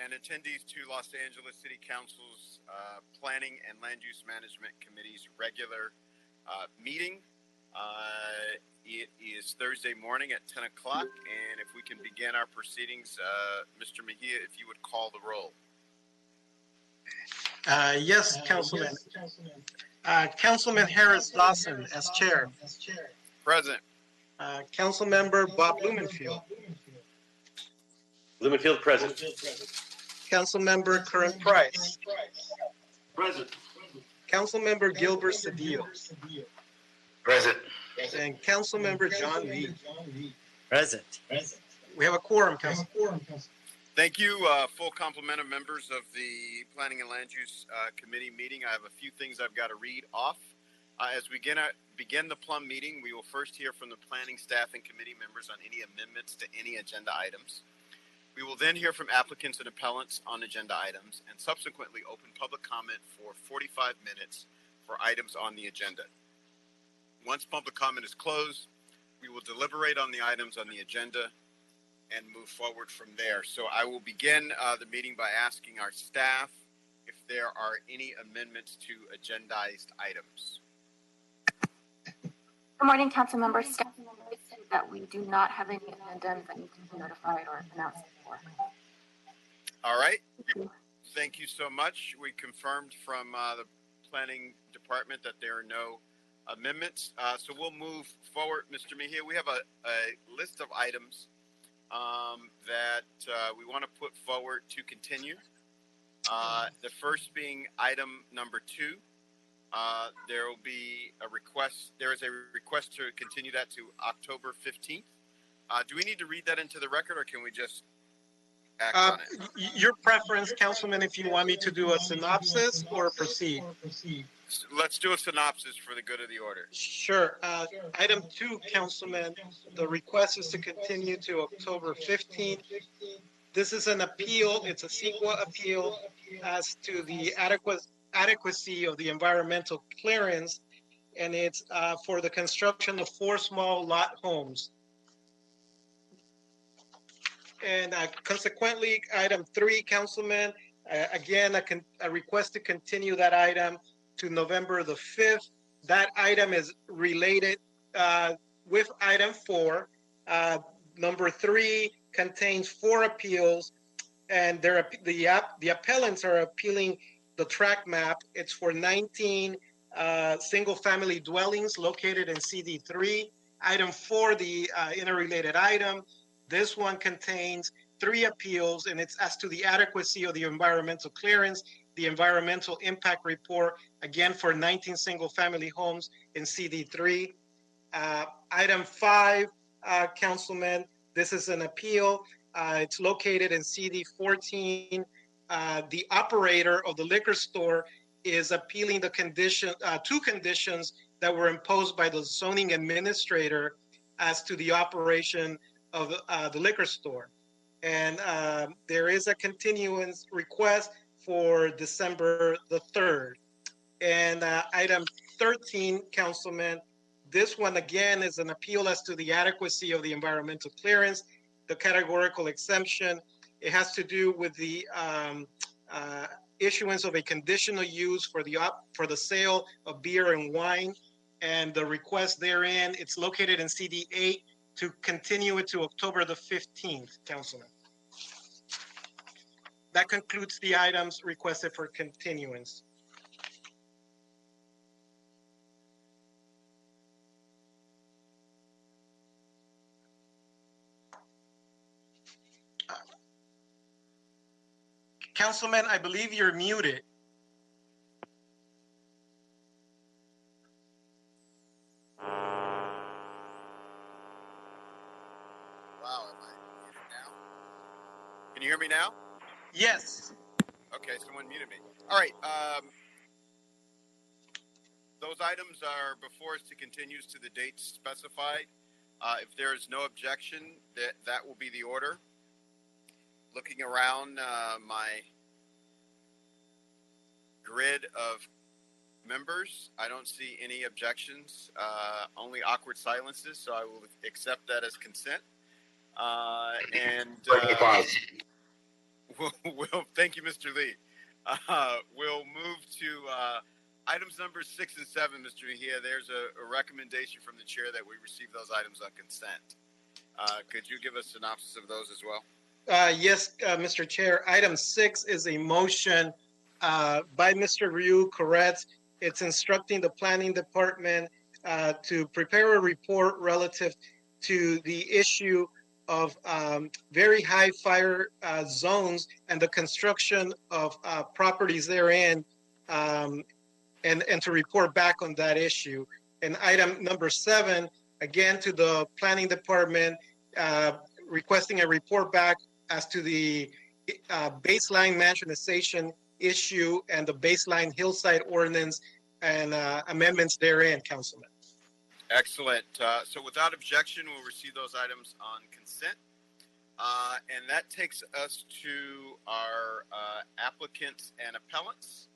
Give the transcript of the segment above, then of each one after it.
and attendees to Los Angeles City Council's Planning and Land Use Management Committee's regular meeting. It is Thursday morning at 10 o'clock, and if we can begin our proceedings, Mr. Mejia, if you would call the roll. Yes, Councilman. Councilman Harris Lawson as chair. Present. Councilmember Bob Blumenfield. Blumenfield present. Councilmember Curran Price. Present. Councilmember Gilbert Cedillo. Present. And Councilmember John Lee. Present. We have a quorum, Council. Thank you. Full complement of members of the Planning and Land Use Committee meeting. I have a few things I've got to read off. As we begin the Plum meeting, we will first hear from the planning staff and committee members on any amendments to any agenda items. We will then hear from applicants and appellants on agenda items, and subsequently open public comment for 45 minutes for items on the agenda. Once public comment is closed, we will deliberate on the items on the agenda and move forward from there. So I will begin the meeting by asking our staff if there are any amendments to agendized items. Good morning, council members. Staff that we do not have any addendums that need to be notified or announced before. All right. Thank you so much. We confirmed from the planning department that there are no amendments. So we'll move forward, Mr. Mejia. We have a list of items that we want to put forward to continue. The first being item number 2. There will be a request. There is a request to continue that to October 15th. Do we need to read that into the record, or can we just act on it? Your preference, Councilman, if you want me to do a synopsis or proceed. Let's do a synopsis for the good of the order. Sure. Item 2, Councilman, the request is to continue to October 15th. This is an appeal. It's a CEQA appeal as to the adequacy of the environmental clearance, and it's for the construction of 4 small lot homes. And consequently, item 3, Councilman, again, a request to continue that item to November the 5th. That item is related with item 4. Number 3 contains 4 appeals, and the appellants are appealing the tract map. It's for 19 single-family dwellings located in CD3. Item 4, the interrelated item. This one contains 3 appeals, and it's as to the adequacy of the environmental clearance, the environmental impact report, again for 19 single-family homes in CD3. Item 5, Councilman, this is an appeal. It's located in CD14. The operator of the liquor store is appealing the condition, 2 conditions that were imposed by the zoning administrator as to the operation of the liquor store. And there is a continuance request for December the 3rd. And item 13, Councilman, this one again is an appeal as to the adequacy of the environmental clearance, the categorical exemption. It has to do with the issuance of a conditional use for the sale of beer and wine, and the request therein, it's located in CD8 to continue it to October the 15th, Councilman. That concludes the items requested for continuance. Councilman, I believe you're muted. Wow, am I muted now? Can you hear me now? Yes. Okay, someone muted me. All right. Those items are before us to continue to the dates specified. If there is no objection, that will be the order. Looking around my grid of members, I don't see any objections, only awkward silences, so I will accept that as consent. Thank you, Mr. Lee. We'll move to items numbers 6 and 7, Mr. Mejia. There's a recommendation from the chair that we receive those items on consent. Could you give a synopsis of those as well? Yes, Mr. Chair. Item 6 is a motion by Mr. Ryu Koretz. It's instructing the planning department to prepare a report relative to the issue of very high fire zones and the construction of properties therein, and to report back on that issue. And item number 7, again, to the planning department, requesting a report back as to the baseline mansionization issue and the baseline hillside ordinance and amendments therein, Councilman. Excellent. So without objection, we'll receive those items on consent. And that takes us to our applicants and appellants,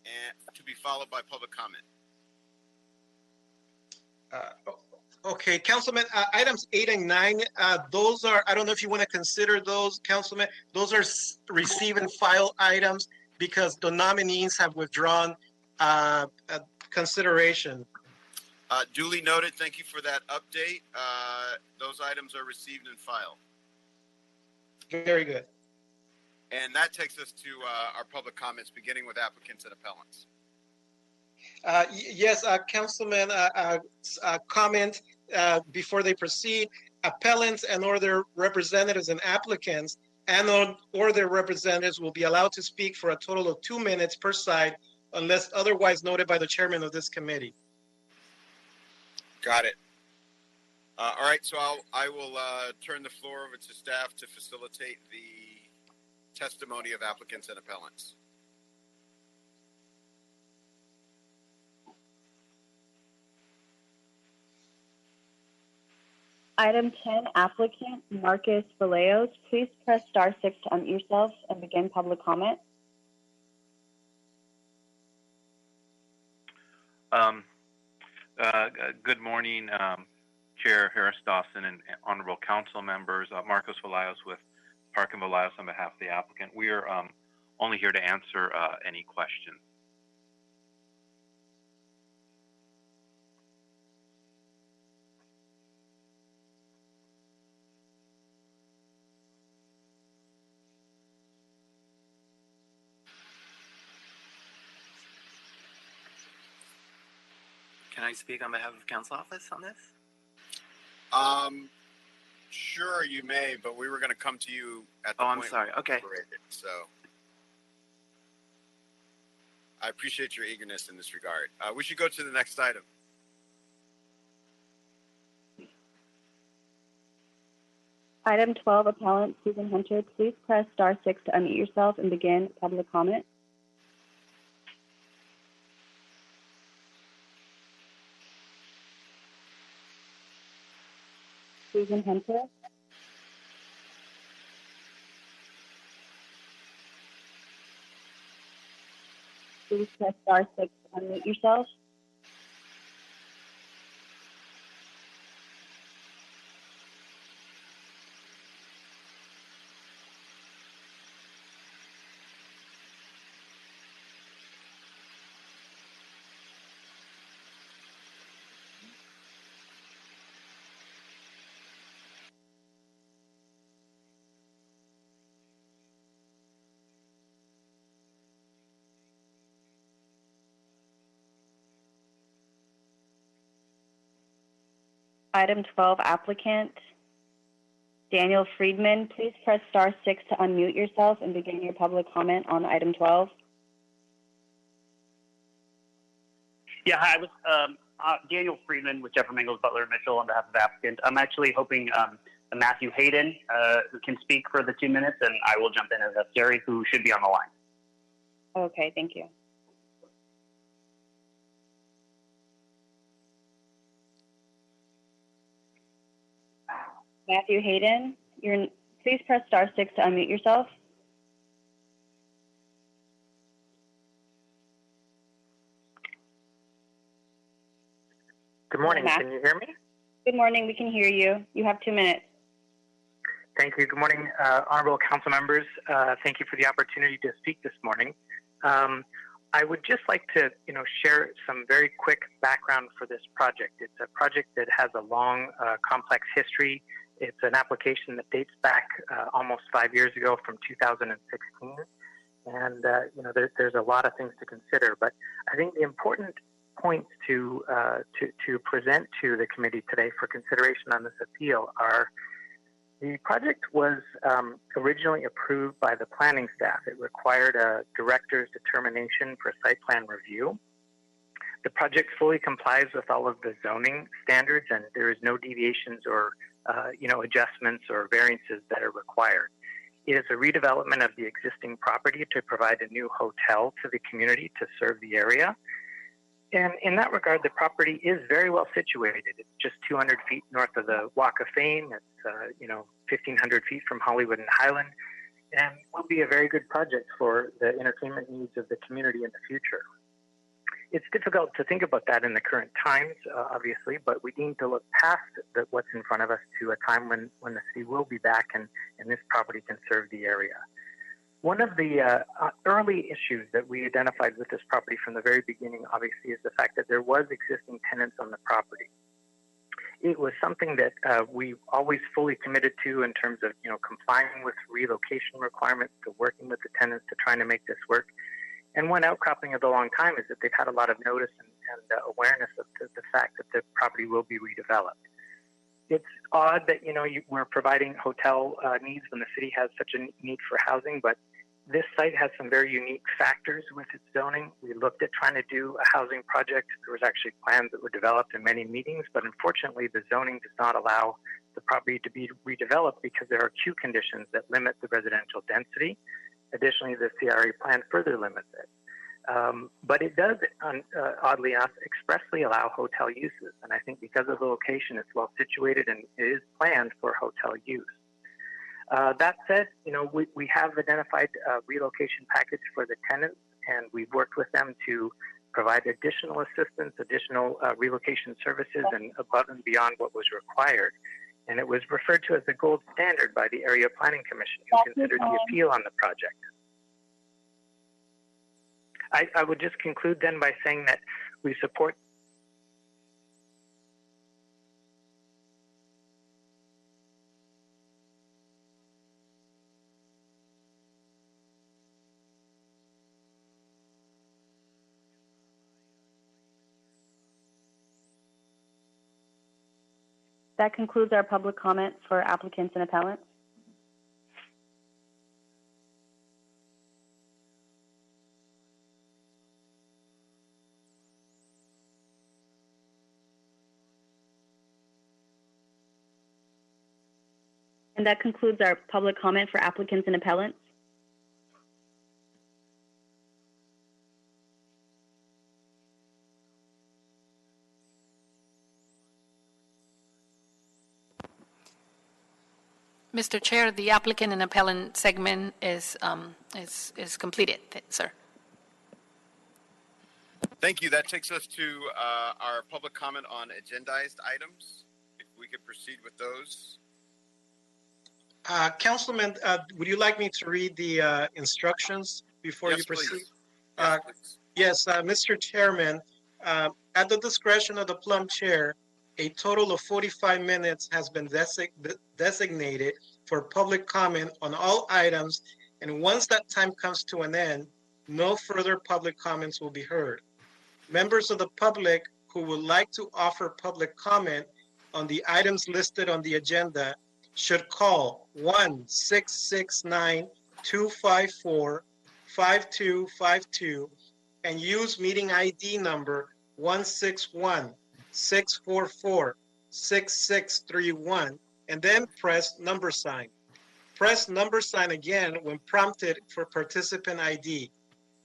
and to be followed by public comment. Okay, Councilman, items 8 and 9, those are, I don't know if you want to consider those, Councilman. Those are receive and file items because the nominees have withdrawn consideration. Duly noted. Thank you for that update. Those items are received and filed. Very good. And that takes us to our public comments, beginning with applicants and appellants. Yes, Councilman, comment before they proceed. Appellants and or their representatives and applicants and or their representatives will be allowed to speak for a total of 2 minutes per side unless otherwise noted by the chairman of this committee. Got it. All right, so I will turn the floor over to staff to facilitate the testimony of applicants and appellants. Item 10, applicant Marcus Vallejos. Please press *6 to unmute yourself and begin public comment. Good morning, Chair Harris Dawson and honorable council members. Marcos Vallejos with Park and Vallejos on behalf of the applicant. We are only here to answer any questions. Can I speak on behalf of council office on this? Sure, you may, but we were going to come to you at the Oh, point. I'm sorry. Okay. So I appreciate your eagerness in this regard. We should go to the next item. Item 12, appellant Susan Hunter. Please press *6 to unmute yourself and begin public comment. Susan Hunter. Please press *6 to unmute yourself. Item 12, applicant Daniel Friedman. Please press *6 to unmute yourself and begin your public comment on item 12. Yeah, hi, I was Daniel Friedman with Jeffrey Mingles, Butler, Mitchell on behalf of the applicant. I'm actually hoping Matthew Hayden who can speak for the 2 minutes, and I will jump in as necessary, who should be on the line. Okay, thank you. Matthew Hayden, please press *6 to unmute yourself. Good morning. Can you hear me? Good morning. We can hear you. You have 2 minutes. Thank you. Good morning, honorable council members. Thank you for the opportunity to speak this morning. I would just like to, share some very quick background for this project. It's a project that has a long, complex history. It's an application that dates back almost 5 years ago from 2016. And, there's a lot of things to consider. But I think the important points to present to the committee today for consideration on this appeal are: the project was originally approved by the planning staff. It required a director's determination for site plan review. The project fully complies with all of the zoning standards, and there is no deviations or adjustments or variances that are required. It is a redevelopment of the existing property to provide a new hotel to the community to serve the area. And in that regard, the property is very well situated. It's just 200 feet north of the Walk of Fame. It's 1,500 feet from Hollywood and Highland, and will be a very good project for the entertainment needs of the community in the future. It's difficult to think about that in the current times, obviously, but we need to look past what's in front of us to a time when the city will be back and this property can serve the area. One of the early issues that we identified with this property from the very beginning, obviously, is the fact that there was existing tenants on the property. It was something that we always fully committed to in terms of, complying with relocation requirements, to working with the tenants to trying to make this work. And one outcropping of the long time is that they've had a lot of notice and awareness of the fact that the property will be redeveloped. It's odd that, we're providing hotel needs when the city has such a need for housing, but this site has some very unique factors with its zoning. We looked at trying to do a housing project. There was actually plans that were developed in many meetings, but unfortunately the zoning does not allow the property to be redeveloped because there are queue conditions that limit the residential density. Additionally, the CRA plan further limits it. But it does, oddly enough, expressly allow hotel uses. And I think because of the location, it's well situated and it is planned for hotel use. That said, we have identified a relocation package for the tenants, and we've worked with them to provide additional assistance, additional relocation services, and above and beyond what was required. And it was referred to as the gold standard by the Area Planning Commission, who considered the appeal on the project. I would just conclude then by saying that we support That concludes our public comment for applicants and appellants. And that concludes our public comment for applicants and appellants. Mr. Chair, the applicant and appellant segment is completed, sir. Thank you. That takes us to our public comment on agendized items. If we could proceed with those. Councilman, would you like me to read the instructions before you proceed? Yes, Mr. Chairman, at the discretion of the Plum Chair, a total of 45 minutes has been designated for public comment on all items, and once that time comes to an end, no further public comments will be heard. Members of the public who would like to offer public comment on the items listed on the agenda should call 1-669-254-5252 and use meeting ID number 161-644-6631, and then press number sign. Press number sign again when prompted for participant ID.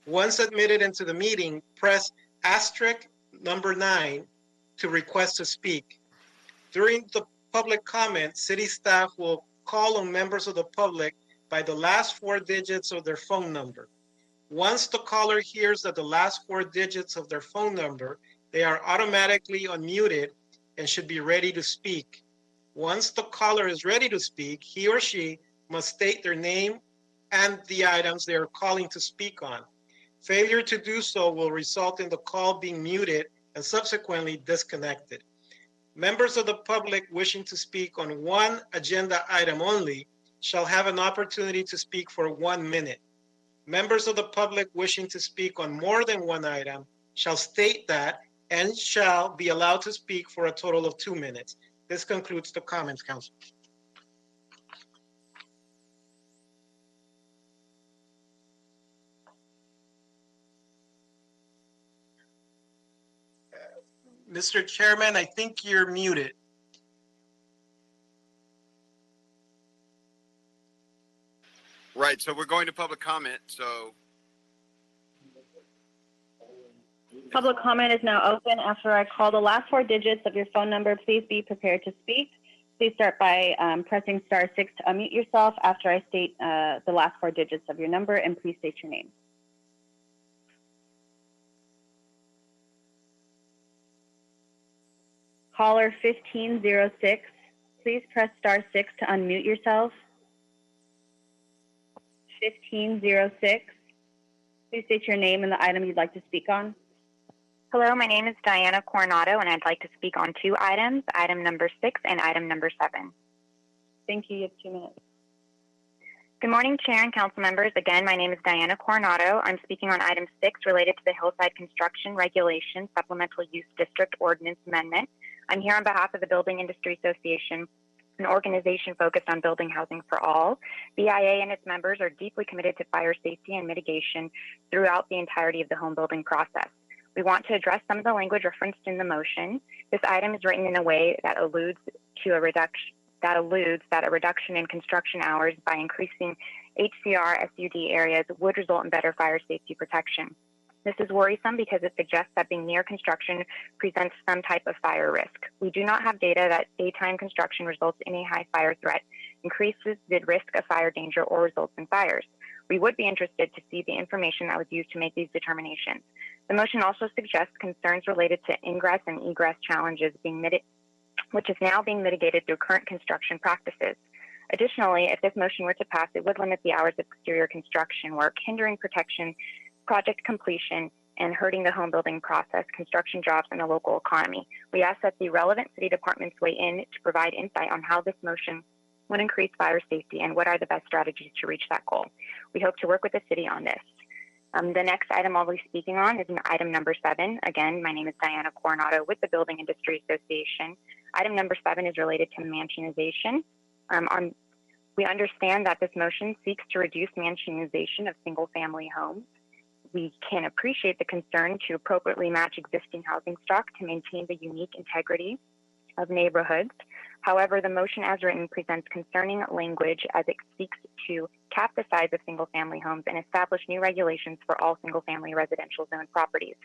Once admitted into the meeting, press asterisk number 9 to request to speak. During the public comment, city staff will call on members of the public by the last 4 digits of their phone number. Once the caller hears that the last 4 digits of their phone number, they are automatically unmuted and should be ready to speak. Once the caller is ready to speak, he or she must state their name and the items they are calling to speak on. Failure to do so will result in the call being muted and subsequently disconnected. Members of the public wishing to speak on one agenda item only shall have an opportunity to speak for 1 minute. Members of the public wishing to speak on more than one item shall state that and shall be allowed to speak for a total of 2 minutes. This concludes the comments, Council. Mr. Chairman, I think you're muted. Right, so we're going to public comment, so. Public comment is now open. After I call the last 4 digits of your phone number, please be prepared to speak. Please start by pressing *6 to unmute yourself after I state the last 4 digits of your number, and please state your name. Caller 1506, please press *6 to unmute yourself. 1506, please state your name and the item you'd like to speak on. Hello, my name is Diana Coronado, and I'd like to speak on 2 items, item number 6 and item number 7. Thank you. You have 2 minutes. Good morning, Chair and Council members. Again, my name is Diana Coronado. I'm speaking on item 6 related to the Hillside Construction Regulation Supplemental Use District Ordinance Amendment. I'm here on behalf of the Building Industry Association, an organization focused on building housing for all. BIA and its members are deeply committed to fire safety and mitigation throughout the entirety of the home building process. We want to address some of the language referenced in the motion. This item is written in a way that alludes to a reduction in construction hours by increasing HCR SUD areas would result in better fire safety protection. This is worrisome because it suggests that being near construction presents some type of fire risk. We do not have data that daytime construction results in a high fire threat, increases the risk of fire danger, or results in fires. We would be interested to see the information that was used to make these determinations. The motion also suggests concerns related to ingress and egress challenges which is now being mitigated through current construction practices. Additionally, if this motion were to pass, it would limit the hours of exterior construction work, hindering protection, project completion, and hurting the home building process, construction jobs, and the local economy. We ask that the relevant city departments weigh in to provide insight on how this motion would increase fire safety and what are the best strategies to reach that goal. We hope to work with the city on this. The next item I'll be speaking on is item number 7. Again, my name is Diana Coronado with the Building Industry Association. Item number 7 is related to mansionization. We understand that this motion seeks to reduce mansionization of single-family homes. We can appreciate the concern to appropriately match existing housing stock to maintain the unique integrity of neighborhoods. However, the motion as written presents concerning language as it seeks to cap the size of single-family homes and establish new regulations for all single-family residential zone properties.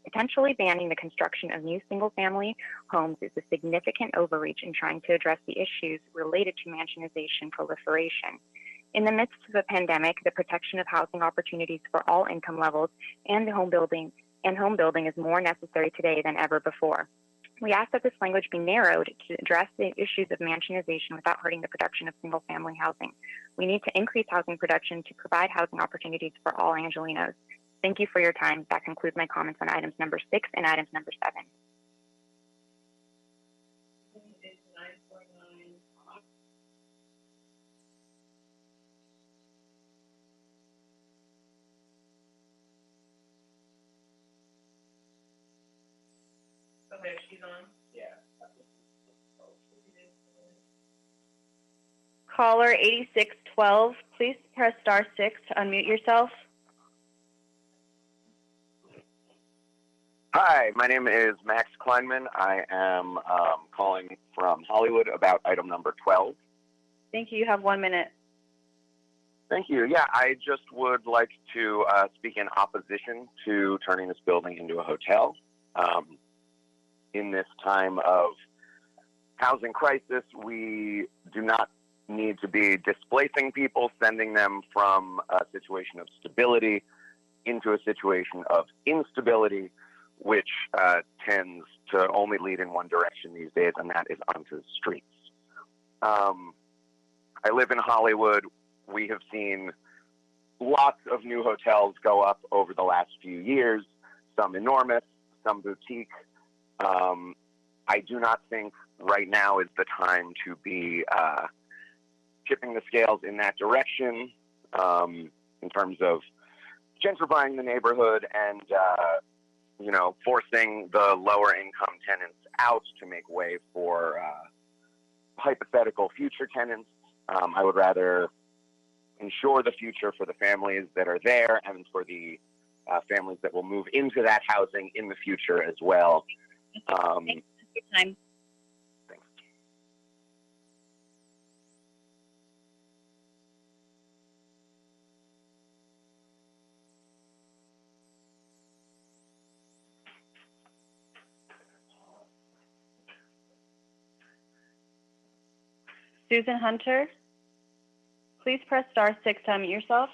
Potentially banning the construction of new single-family homes is a significant overreach in trying to address the issues related to mansionization proliferation. In the midst of a pandemic, the protection of housing opportunities for all income levels and home building is more necessary today than ever before. We ask that this language be narrowed to address the issues of mansionization without hurting the production of single-family housing. We need to increase housing production to provide housing opportunities for all Angelinos. Thank you for your time. That concludes my comments on items number 6 and items number 7. Okay, she's on. Yeah. Caller 8612, please press *6 to unmute yourself. Hi, my name is Max Kleinman. I am calling from Hollywood about item number 12. Thank you. You have 1 minute. Thank you. Yeah, I just would like to speak in opposition to turning this building into a hotel. In this time of housing crisis, we do not need to be displacing people, sending them from a situation of stability into a situation of instability, which tends to only lead in one direction these days, and that is onto the streets. I live in Hollywood. We have seen lots of new hotels go up over the last few years, some enormous, some boutique. I do not think right now is the time to be tipping the scales in that direction in terms of gentrifying the neighborhood and, forcing the lower income tenants out to make way for hypothetical future tenants. I would rather ensure the future for the families that are there and for the families that will move into that housing in the future as well. Thanks for your time. Thanks. Susan Hunter, please press *6 to unmute yourself.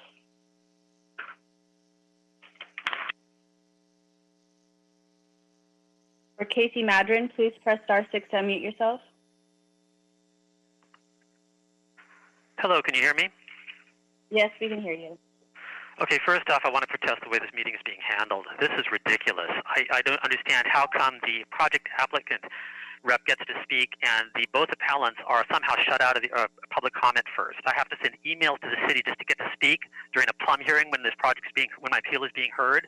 For Casey Madron, please press *6 to unmute yourself. Hello, can you hear me? Yes, we can hear you. Okay, first off, I want to protest the way this meeting is being handled. This is ridiculous. I don't understand how come the project applicant rep gets to speak and both appellants are somehow shut out of the public comment first. I have to send email to the city just to get to speak during a plum hearing when when my appeal is being heard.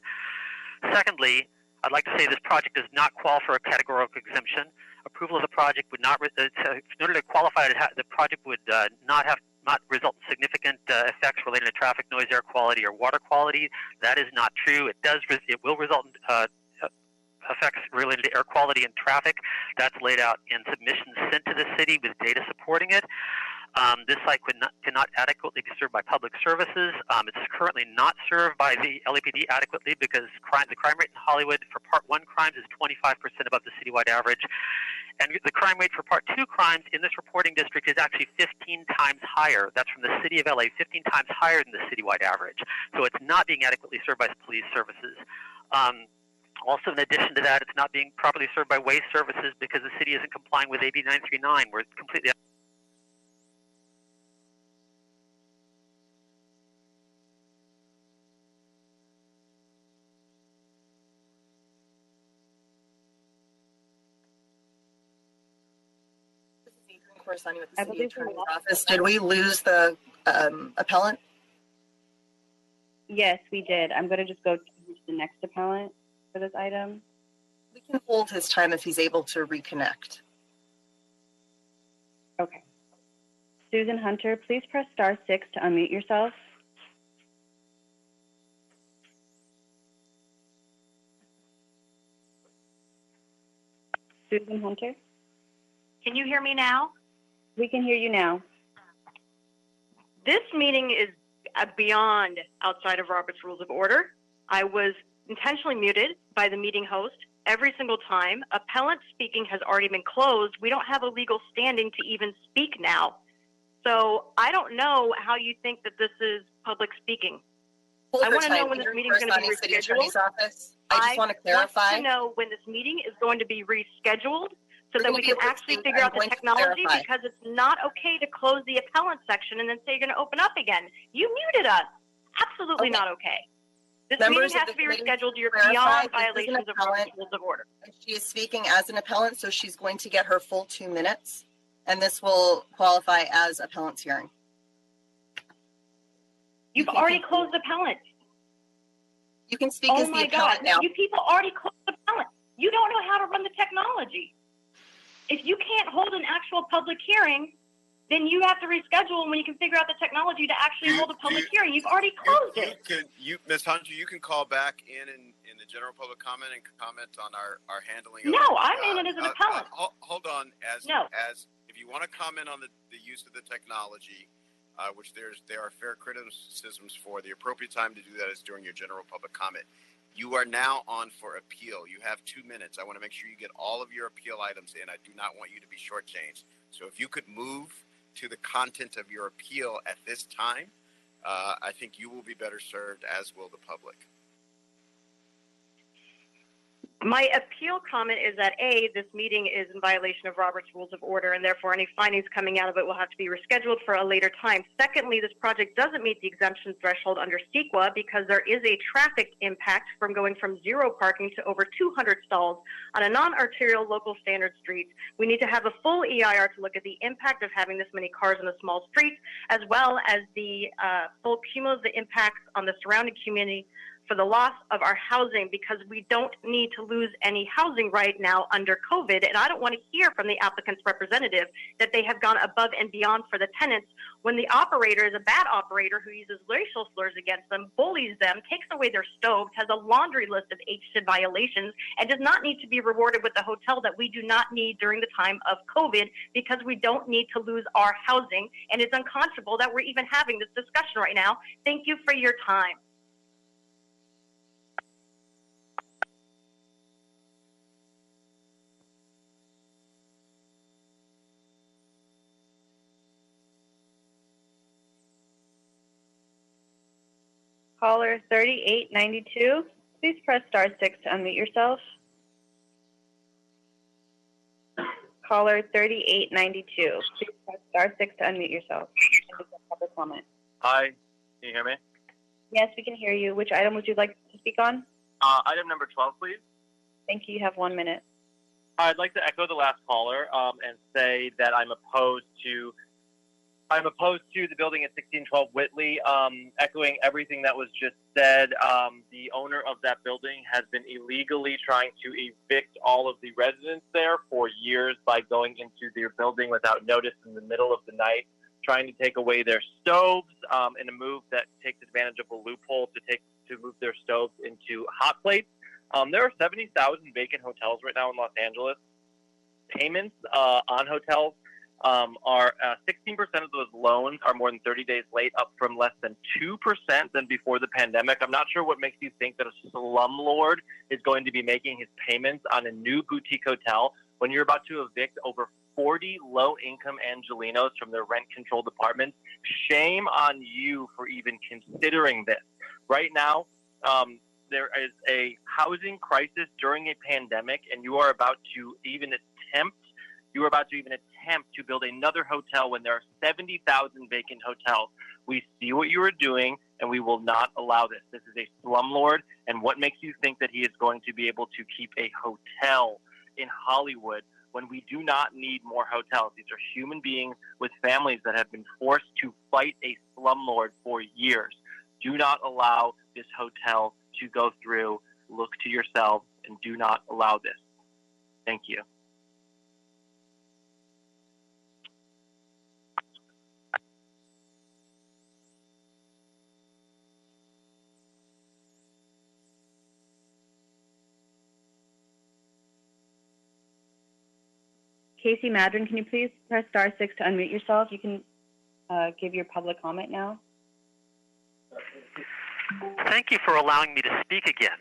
Secondly, I'd like to say this project does not qualify for a categorical exemption. Approval of the project would not, in order to qualify, the project would not result in significant effects related to traffic, noise, air quality, or water quality. That is not true. It will result in effects related to air quality and traffic. That's laid out in submissions sent to the city with data supporting it. This site cannot adequately be served by public services. It's currently not served by the LAPD adequately because the crime rate in Hollywood for Part 1 crimes is 25% above the citywide average. And the crime rate for Part 2 crimes in this reporting district is actually 15 times higher. That's from the city of LA, 15 times higher than the citywide average. So it's not being adequately served by police services. Also, in addition to that, it's not being properly served by waste services because the city isn't complying with AB 939. We're completely corresponding with the city attorney's office. Did we lose the appellant? Yes, we did. I'm going to just go to the next appellant for this item. We can hold his time if he's able to reconnect. Okay. Susan Hunter, please press *6 to unmute yourself. Susan Hunter? Can you hear me now? We can hear you now. This meeting is beyond outside of Robert's Rules of Order. I was intentionally muted by the meeting host every single time. Appellant speaking has already been closed. We don't have a legal standing to even speak now. So I don't know how you think that this is public speaking. I want to know when this meeting is going to be rescheduled. I just want to clarify. I want to know when this meeting is going to be rescheduled so that we can actually figure out the technology, because it's not okay to close the appellant section and then say you're going to open up again. You muted us. Absolutely not okay. This meeting has to be rescheduled. You're beyond violations of Robert's Rules of Order. She is speaking as an appellant, so she's going to get her full 2 minutes, and this will qualify as appellant's hearing. You've already closed the appellant. You can speak as the appellant now. You people already closed the appellant. You don't know how to run the technology. If you can't hold an actual public hearing, then you have to reschedule, and when you can figure out the technology to actually hold a public hearing, you've already closed it. Ms. Hunter, you can call back in the general public comment and comment on our handling. No, I'm in it as an appellant. Hold on. As if you want to comment on the use of the technology, which there are fair criticisms for, the appropriate time to do that is during your general public comment. You are now on for appeal. You have 2 minutes. I want to make sure you get all of your appeal items in. I do not want you to be shortchanged. So if you could move to the content of your appeal at this time, I think you will be better served, as will the public. My appeal comment is that A, this meeting is in violation of Robert's Rules of Order, and therefore any findings coming out of it will have to be rescheduled for a later time. Secondly, this project doesn't meet the exemption threshold under CEQA because there is a traffic impact from going from 0 parking to over 200 stalls on a non-arterial local standard street. We need to have a full EIR to look at the impact of having this many cars on a small street, as well as the full cumulative impacts on the surrounding community for the loss of our housing, because we don't need to lose any housing right now under COVID. And I don't want to hear from the applicant's representative that they have gone above and beyond for the tenants when the operator is a bad operator who uses racial slurs against them, bullies them, takes away their stoves, has a laundry list of HSID violations, and does not need to be rewarded with a hotel that we do not need during the time of COVID, because we don't need to lose our housing. And it's unconscionable that we're even having this discussion right now. Thank you for your time. Caller 3892, please press star 6 to unmute yourself. Caller 3892, please press star 6 to unmute yourself. Public comment. Hi, can you hear me? Yes, we can hear you. Which item would you like to speak on? Item number 12, please. Thank you. You have 1 minute. I'd like to echo the last caller and say that I'm opposed to the building at 1612 Whitley. Echoing everything that was just said, the owner of that building has been illegally trying to evict all of the residents there for years by going into their building without notice in the middle of the night, trying to take away their stoves in a move that takes advantage of a loophole to move their stoves into hot plates. There are 70,000 vacant hotels right now in Los Angeles. Payments on hotels are 16% of those loans are more than 30 days late, up from less than 2% than before the pandemic. I'm not sure what makes you think that a slumlord is going to be making his payments on a new boutique hotel when you're about to evict over 40 low-income Angelenos from their rent-controlled apartments. Shame on you for even considering this. Right now, there is a housing crisis during a pandemic, and you are about to even attempt to build another hotel when there are 70,000 vacant hotels. We see what you are doing, and we will not allow this. This is a slumlord, and what makes you think that he is going to be able to keep a hotel in Hollywood when we do not need more hotels? These are human beings with families that have been forced to fight a slumlord for years. Do not allow this hotel to go through. Look to yourselves and do not allow this. Thank you. Casey Madron, can you please press star 6 to unmute yourself? You can give your public comment now. Thank you for allowing me to speak again.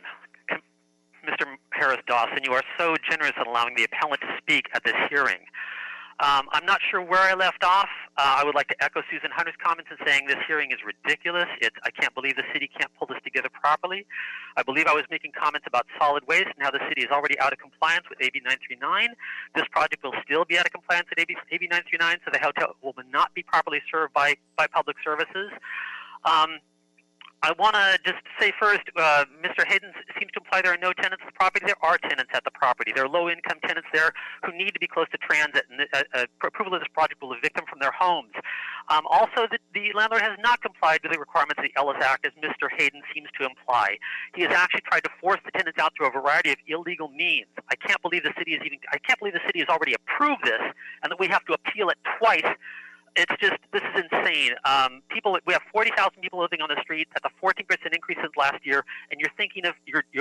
Mr. Harris-Dawson, you are so generous in allowing the appellant to speak at this hearing. I'm not sure where I left off. I would like to echo Susan Hunter's comments in saying this hearing is ridiculous. I can't believe the city can't pull this together properly. I believe I was making comments about solid waste and how the city is already out of compliance with AB 939. This project will still be out of compliance with AB 939, so the hotel will not be properly served by public services. I want to just say first, Mr. Hayden seems to imply there are no tenants at the property. There are tenants at the property. There are low-income tenants there who need to be close to transit, and approval of this project will evict them from their homes. Also, the landlord has not complied with the requirements of the Ellis Act, as Mr. Hayden seems to imply. He has actually tried to force the tenants out through a variety of illegal means. I can't believe the city has already approved this, and that we have to appeal it twice. This is insane. We have 40,000 people living on the street. That's a 14% increase since last year, and you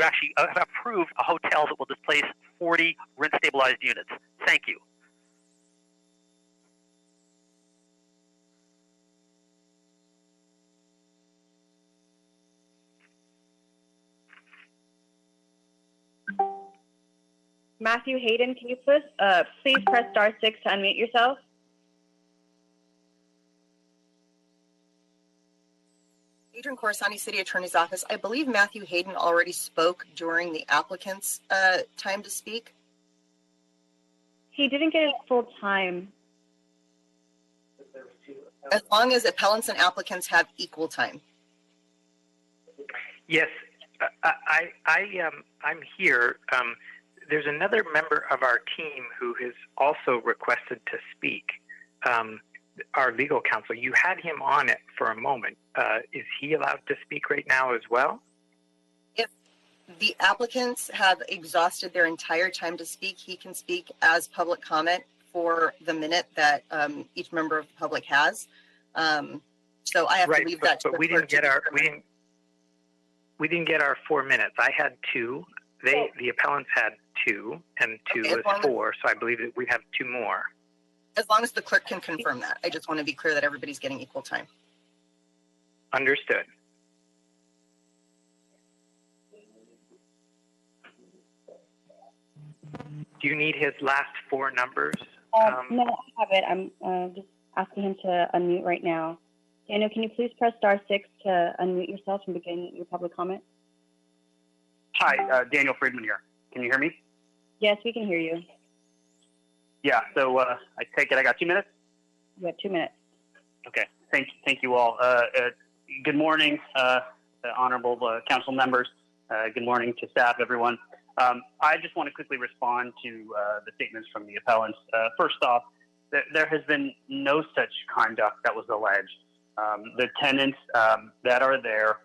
actually have approved a hotel that will displace 40 rent-stabilized units. Thank you. Matthew Hayden, can you please press star 6 to unmute yourself? Adrian Corsani, City Attorney's Office. I believe Matthew Hayden already spoke during the applicant's time to speak. He didn't get his full time. As long as appellants and applicants have equal time. Yes, I'm here. There's another member of our team who has also requested to speak. Our legal counsel, you had him on it for a moment. Is he allowed to speak right now as well? If the applicants have exhausted their entire time to speak, he can speak as public comment for the minute that each member of the public has. So I have to leave that to the we clerk didn't get we didn't get our 4 minutes. I had 2. The appellants had 2, and 2 is 4. So I believe that we have 2 more. As long as the clerk can confirm that. I just want to be clear that everybody's getting equal time. Understood. Do you need his last 4 numbers? No, I have it. I'm just asking him to unmute right now. Daniel, can you please press *6 to unmute yourself and begin your public comment? Hi, Daniel Friedman here. Can you hear me? Yes, we can hear you. Yeah, so I take it I got 2 minutes? You have 2 minutes. Okay, thank you all. Good morning, honorable council members. Good morning to staff, everyone. I just want to quickly respond to the statements from the appellants. First off, there has been no such conduct that was alleged. The tenants that are there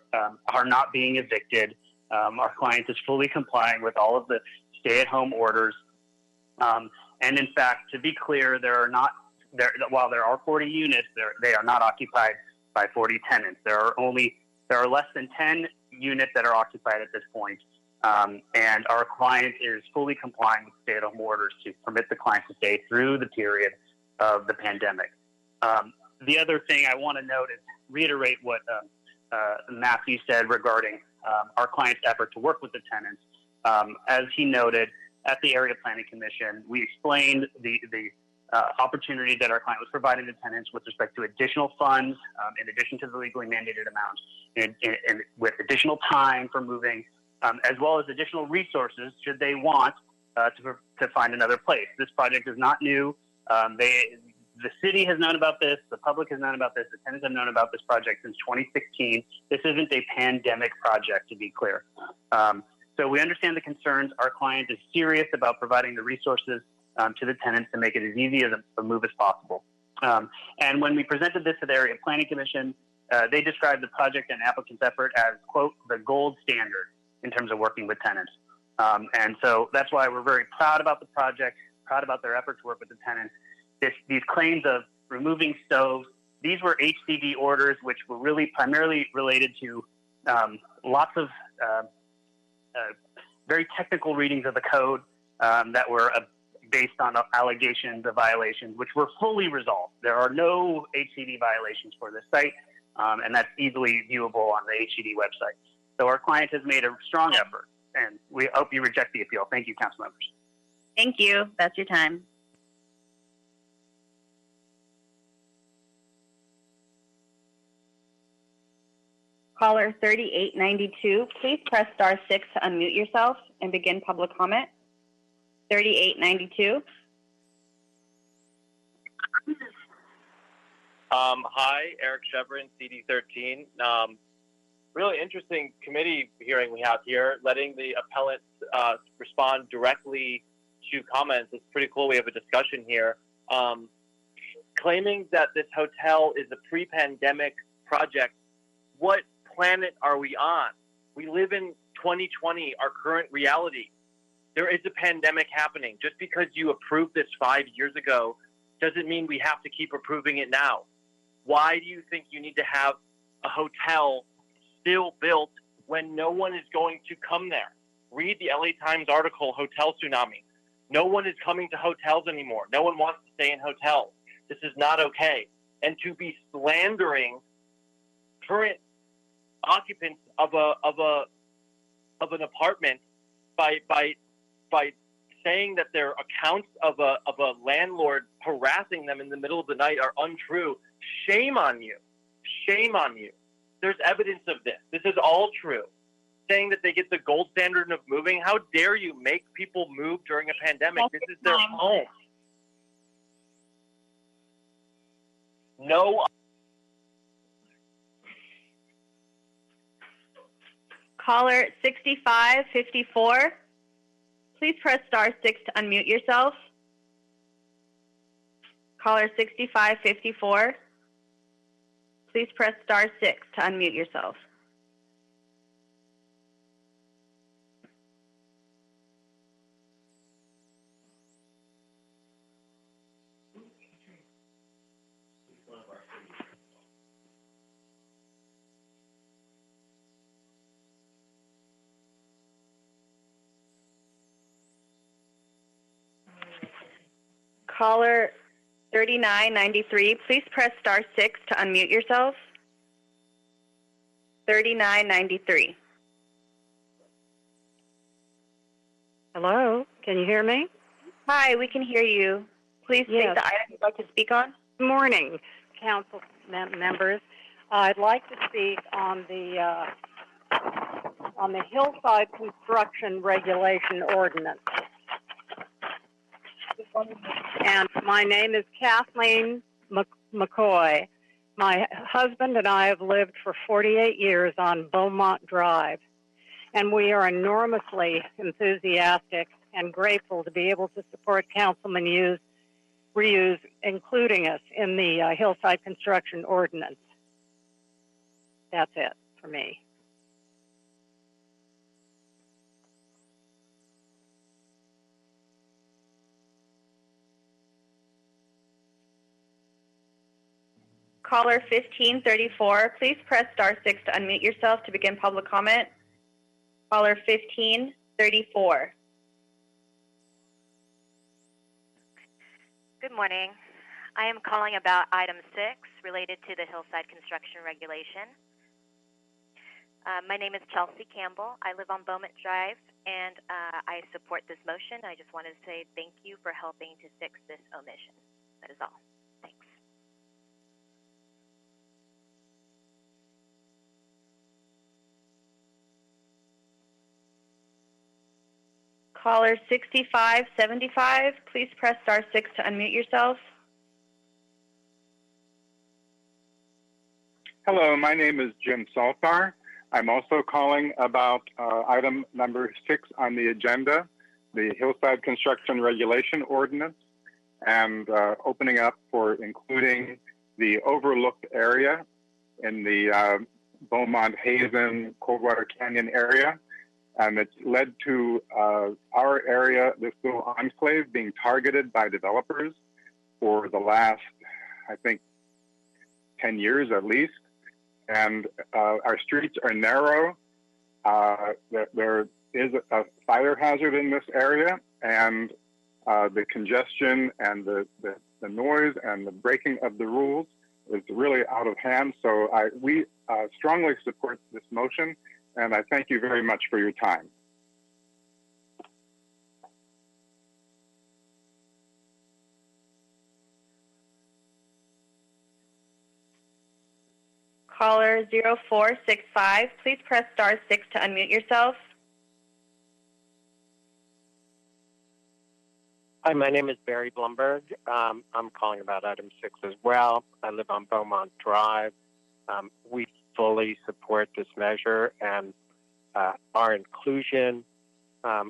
are not being evicted. Our client is fully complying with all of the stay-at-home orders. And in fact, to be clear, while there are 40 units, they are not occupied by 40 tenants. There are less than 10 units that are occupied at this point. And our client is fully complying with stay-at-home orders to permit the client to stay through the period of the pandemic. The other thing I want to note is reiterate what Matthew said regarding our client's effort to work with the tenants. As he noted, at the Area Planning Commission, we explained the opportunity that our client was providing the tenants with respect to additional funds, in addition to the legally mandated amounts, and with additional time for moving, as well as additional resources should they want to find another place. This project is not new. The city has known about this. The public has known about this. The tenants have known about this project since 2016. This isn't a pandemic project, to be clear. So we understand the concerns. Our client is serious about providing the resources to the tenants to make it as easy as a move as possible. And when we presented this to the Area Planning Commission, they described the project and applicant's effort as, quote, the gold standard in terms of working with tenants. And so that's why we're very proud about the project, proud about their effort to work with the tenants. These claims of removing stoves, these were HCD orders, which were really primarily related to lots of very technical readings of the code that were based on allegations of violations, which were fully resolved. There are no HCD violations for this site, and that's easily viewable on the HCD website. So our client has made a strong effort, and we hope you reject the appeal. Thank you, council members. Thank you. That's your time. Caller 3892, please press *6 to unmute yourself and begin public comment. 3892. Hi, Eric Chevron, CD13. Really interesting committee hearing we have here, letting the appellants respond directly to comments. It's pretty cool. We have a discussion here. Claiming that this hotel is a pre-pandemic project, what planet are we on? We live in 2020, our current reality. There is a pandemic happening. Just because you approved this 5 years ago doesn't mean we have to keep approving it now. Why do you think you need to have a hotel still built when no one is going to come there? Read the LA Times article, Hotel Tsunami. No one is coming to hotels anymore. No one wants to stay in hotels. This is not okay. And to be slandering current occupants of an apartment by saying that their accounts of a landlord harassing them in the middle of the night are untrue. Shame on you. Shame on you. There's evidence of this. This is all true. Saying that they get the gold standard of moving, how dare you make people move during a pandemic? This is their home. No. Caller 6554, please press star 6 to unmute yourself. Caller 6554, please press star 6 to unmute yourself. Caller 3993, please press star 6 to unmute yourself. 3993. Hello, can you hear me? Hi, we can hear you. Please state Yes. the item you'd like to speak on. Good morning, council members. I'd like to speak on the hillside construction regulation ordinance. And my name is Kathleen McCoy. My husband and I have lived for 48 years on Beaumont Drive, and we are enormously enthusiastic and grateful to be able to support Councilman Reuse including us in the hillside construction ordinance. That's it for me. Caller 1534, please press star 6 to unmute yourself to begin public comment. Caller 1534. Good morning. I am calling about item 6 related to the hillside construction regulation. My name is Chelsea Campbell. I live on Beaumont Drive, and I support this motion. I just wanted to say thank you for helping to fix this omission. That is all. Thanks. Caller 6575, please press star 6 to unmute yourself. Hello, my name is Jim Saltar. I'm also calling about item number 6 on the agenda, the hillside construction regulation ordinance, and opening up for including the overlooked area in the Beaumont Hazen Coldwater Canyon area. And it's led to our area, this little enclave, being targeted by developers for the last, I think, 10 years at least. And our streets are narrow. There is a fire hazard in this area, and the congestion and the noise and the breaking of the rules is really out of hand. So we strongly support this motion, and I thank you very much for your time. Caller 0465, please press star 6 to unmute yourself. Hi, my name is Barry Blumberg. I'm calling about item 6 as well. I live on Beaumont Drive. We fully support this measure and our inclusion,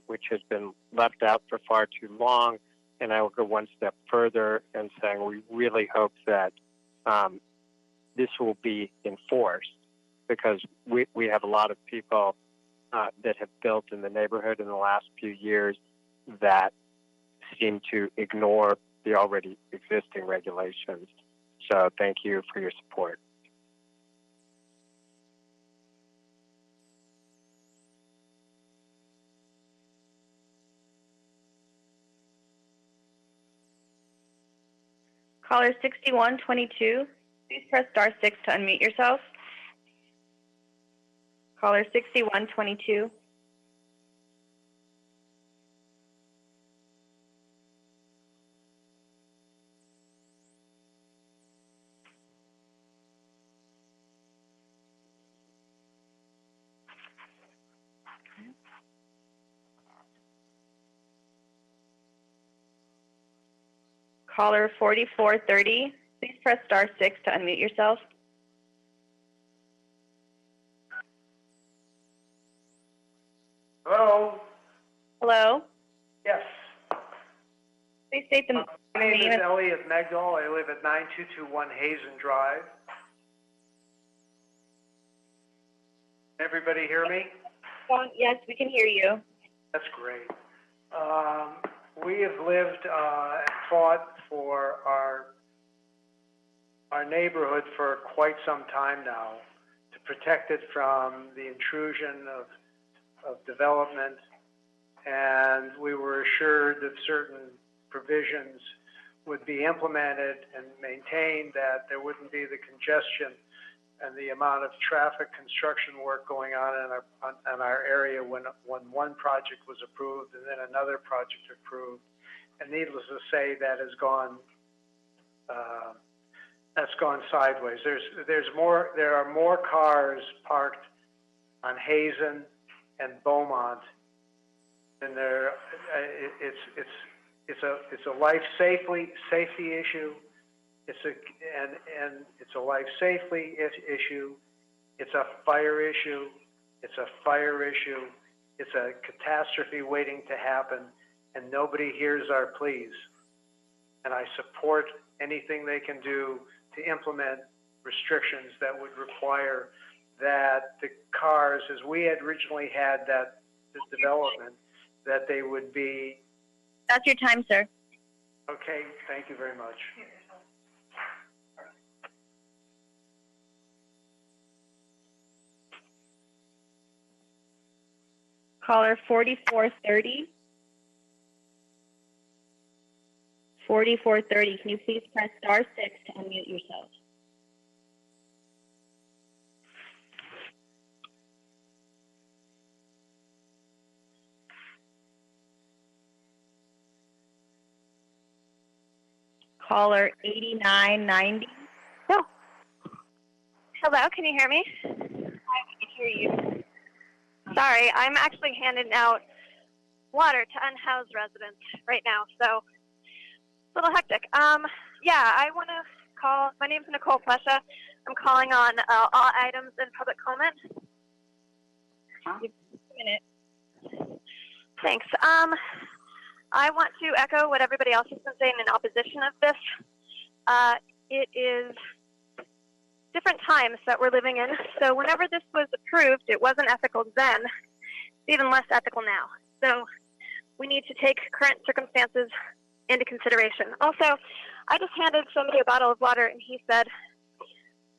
which has been left out for far too long. And I will go one step further and saying we really hope that this will be enforced, because we have a lot of people that have built in the neighborhood in the last few years that seem to ignore the already existing regulations. So thank you for your support. Caller 6122, please press star 6 to unmute yourself. Caller 6122. Caller 4430, please press star 6 to unmute yourself. Hello? Hello? Yes. Please state the My name is Elliot Megdal. I live at 9221 Hazen Drive. Everybody hear me? Yes, we can hear you. That's great. We have lived and fought for our neighborhood for quite some time now to protect it from the intrusion of development, and we were assured that certain provisions would be implemented and maintained, that there wouldn't be the congestion and the amount of traffic construction work going on in our area when one project was approved and then another project approved. And needless to say, that has gone that's gone sideways. There are more cars parked on Hazen and Beaumont than there. It's a life safety issue. It's a life safety issue. It's a fire issue. It's a fire issue. It's a catastrophe waiting to happen, and nobody hears our pleas. And I support anything they can do to implement restrictions that would require that the cars, as we had originally had this development, that they would be. That's your time, sir. Okay, thank you very much. Caller 4430. 4430, can you please press star 6 to unmute yourself? Caller 8990. No. Hello, can you hear me? I can hear you. Sorry, I'm actually handing out water to unhoused residents right now, so it's a little hectic. Yeah, I want to call. My name's Nicole Plesha. I'm calling on all items in public comment. Give me a minute. Thanks. I want to echo what everybody else has been saying in opposition of this. It is different times that we're living in. So whenever this was approved, it wasn't ethical then. It's even less ethical now. So we need to take current circumstances into consideration. Also, I just handed somebody a bottle of water, and he said,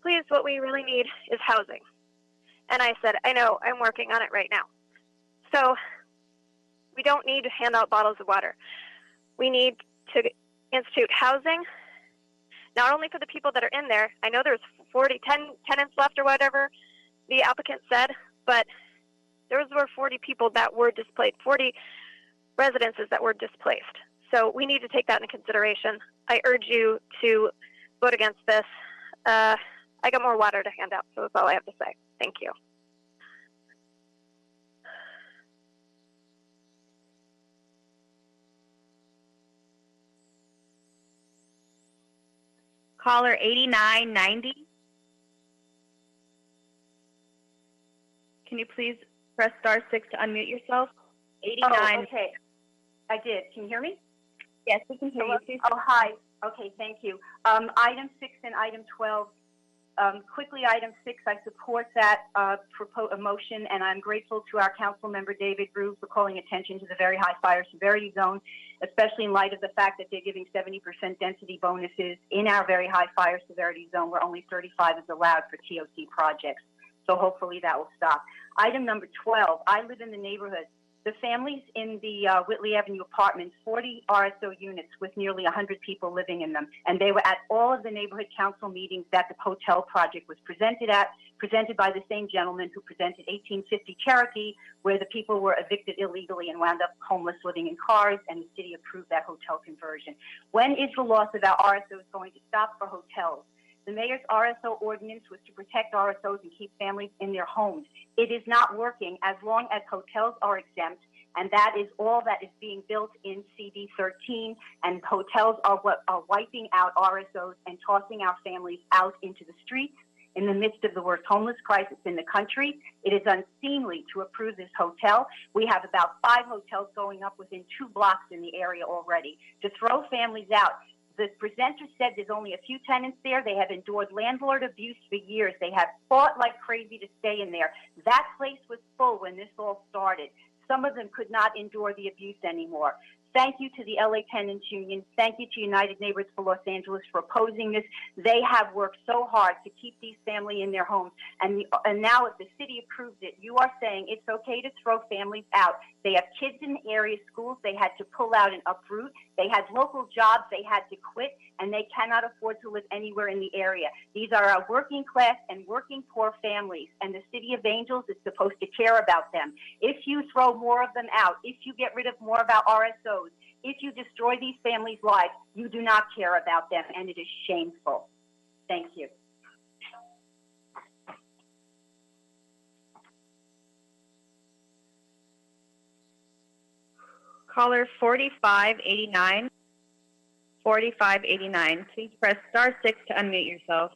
please, what we really need is housing. And I said, I know, I'm working on it right now. So we don't need to hand out bottles of water. We need to institute housing, not only for the people that are in there. I know there's 10 tenants left or whatever the applicant said, but there were 40 people that were displaced, 40 residences that were displaced. So we need to take that into consideration. I urge you to vote against this. I got more water to hand out, so that's all I have to say. Thank you. Caller 8990. Can you please press star 6 to unmute yourself? 89. Oh, okay. I did. Can you hear me? Yes, we can hear you. Please. Oh, hi. Okay, thank you. Item 6 and item 12. Quickly, item 6, I support that motion, and I'm grateful to our council member, David Rue, for calling attention to the very high fire severity zone, especially in light of the fact that they're giving 70% density bonuses in our very high fire severity zone, where only 35 is allowed for TOC projects. So hopefully that will stop. Item number 12, I live in the neighborhood. The families in the Whitley Avenue apartments, 40 RSO units with nearly 100 people living in them. And they were at all of the neighborhood council meetings that the hotel project was presented by the same gentleman who presented 1850 Cherokee, where the people were evicted illegally and wound up homeless living in cars, and the city approved that hotel conversion. When is the loss of our RSOs going to stop for hotels? The mayor's RSO ordinance was to protect RSOs and keep families in their homes. It is not working as long as hotels are exempt and that is all that is being built in CD 13, and hotels are what are wiping out RSOs and tossing our families out into the streets in the midst of the worst homeless crisis in the country. It is unseemly to approve this hotel. We have about 5 hotels going up within 2 blocks in the area already. To throw families out, the presenter said there's only a few tenants there. They have endured landlord abuse for years. They have fought like crazy to stay in there. That place was full when this all started. Some of them could not endure the abuse anymore. Thank you to the LA Tenants Union. Thank you to United Neighbors for Los Angeles for opposing this. They have worked so hard to keep these families in their homes. And now if the city approves it, you are saying it's okay to throw families out. They have kids in the area, schools they had to pull out and uproot. They had local jobs they had to quit, and they cannot afford to live anywhere in the area. These are our working class and working poor families, and the City of Angels is supposed to care about them. If you throw more of them out, if you get rid of more of our RSOs, if you destroy these families' lives, you do not care about them, and it is shameful. Thank you. Caller 4589. 4589. Please press star 6 to unmute yourself.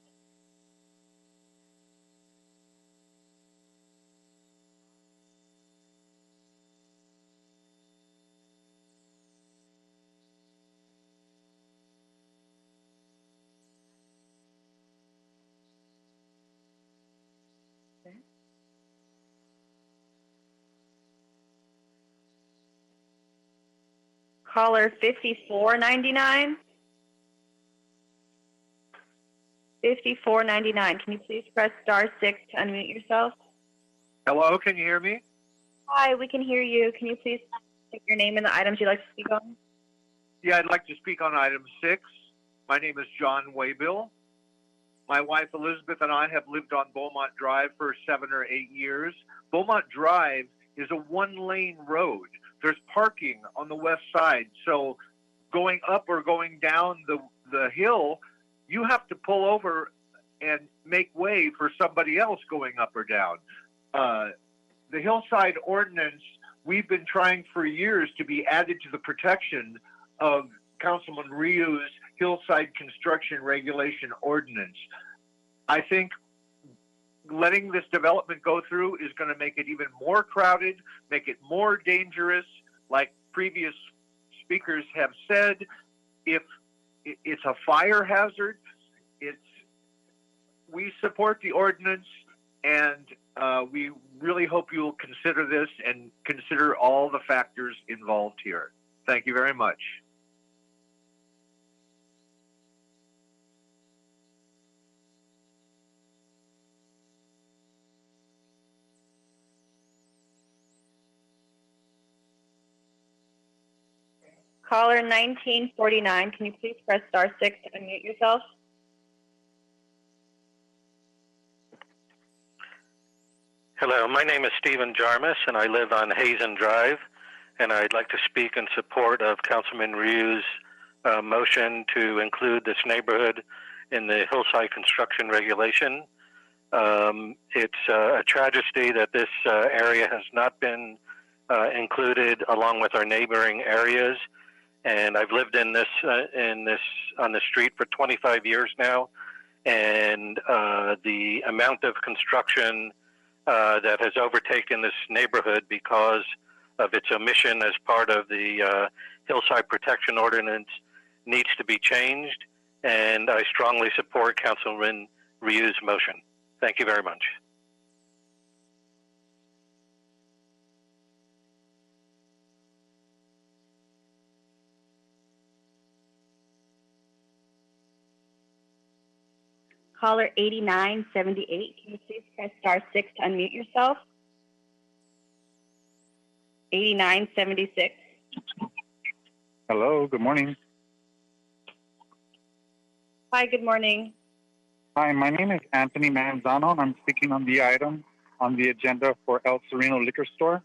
Caller 5499. 5499. Can you please press star 6 to unmute yourself? Hello, can you hear me? Hi, we can hear you. Can you please state your name and the items you'd like to speak on? Yeah, I'd like to speak on item 6. My name is John Waybill. My wife Elizabeth and I have lived on Beaumont Drive for 7 or 8 years. Beaumont Drive is a 1-lane road. There's parking on the west side, so going up or going down the hill, you have to pull over and make way for somebody else going up or down. The hillside ordinance, we've been trying for years to be added to the protection of Councilman Ryu's hillside construction regulation ordinance. I think letting this development go through is going to make it even more crowded, make it more dangerous. Like previous speakers have said, if it's a fire hazard, we support the ordinance, and we really hope you will consider this and consider all the factors involved here. Thank you very much. Caller 1949. Can you please press star 6 to unmute yourself? Hello, my name is Stephen Jarmus, and I live on Hazen Drive, and I'd like to speak in support of Councilman Ryu's motion to include this neighborhood in the hillside construction regulation. It's a tragedy that this area has not been included along with our neighboring areas, and I've lived in this on the street for 25 years now, and the amount of construction that has overtaken this neighborhood because of its omission as part of the hillside protection ordinance needs to be changed, and I strongly support Councilman Ryu's motion. Thank you very much. Caller 8978. Can you please press star 6 to unmute yourself? 8976. Hello, good morning. Hi, good morning. Hi, my name is Anthony Manzano. I'm speaking on the item on the agenda for El Sereno Liquor Store.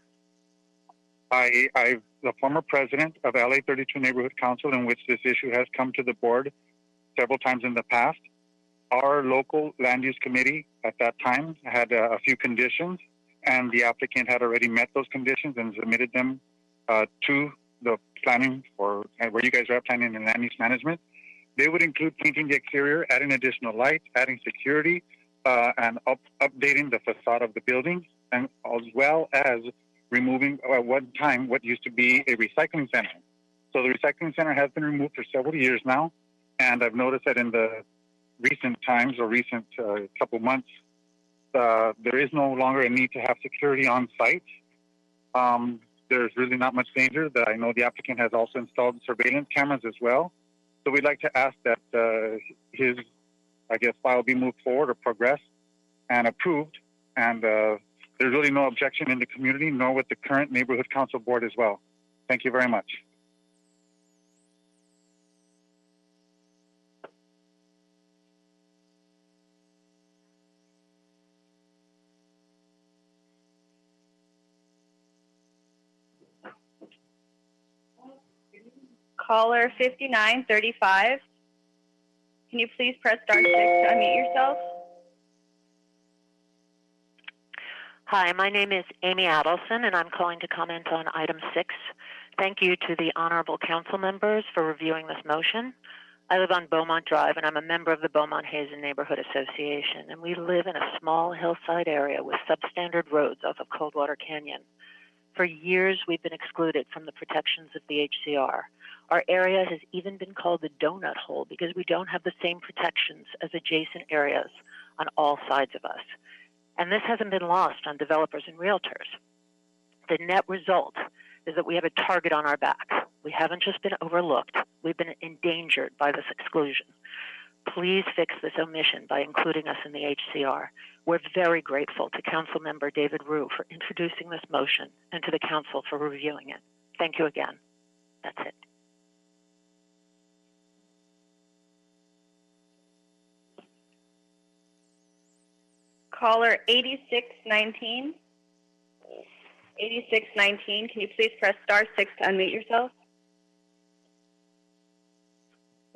I'm the former president of LA 32 Neighborhood Council, in which this issue has come to the board several times in the past. Our local land use committee at that time had a few conditions, and the applicant had already met those conditions and submitted them to the planning for where you guys are planning and land use management. They would include painting the exterior, adding additional lights, adding security, and updating the facade of the building, and as well as removing at one time what used to be a recycling center. So the recycling center has been removed for several years now, and I've noticed that in the recent times or recent couple months, there is no longer a need to have security on site. There's really not much danger. That I know the applicant has also installed surveillance cameras as well. So we'd like to ask that his, file be moved forward or progressed and approved. And there's really no objection in the community, nor with the current neighborhood council board as well. Thank you very much. Caller 5935. Can you please press star 6 to unmute yourself? Hi, my name is Amy Adelson, and I'm calling to comment on item 6. Thank you to the honorable council members for reviewing this motion. I live on Beaumont Drive, and I'm a member of the Beaumont-Hazen Neighborhood Association, and we live in a small hillside area with substandard roads off of Coldwater Canyon. For years, we've been excluded from the protections of the HCR. Our area has even been called the donut hole because we don't have the same protections as adjacent areas on all sides of us. And this hasn't been lost on developers and realtors. The net result is that we have a target on our back. We haven't just been overlooked, we've been endangered by this exclusion. Please fix this omission by including us in the HCR. We're very grateful to Council Member David Rue for introducing this motion and to the Council for reviewing it. Thank you again. That's it. Caller 8619. 8619, can you please press star 6 to unmute yourself?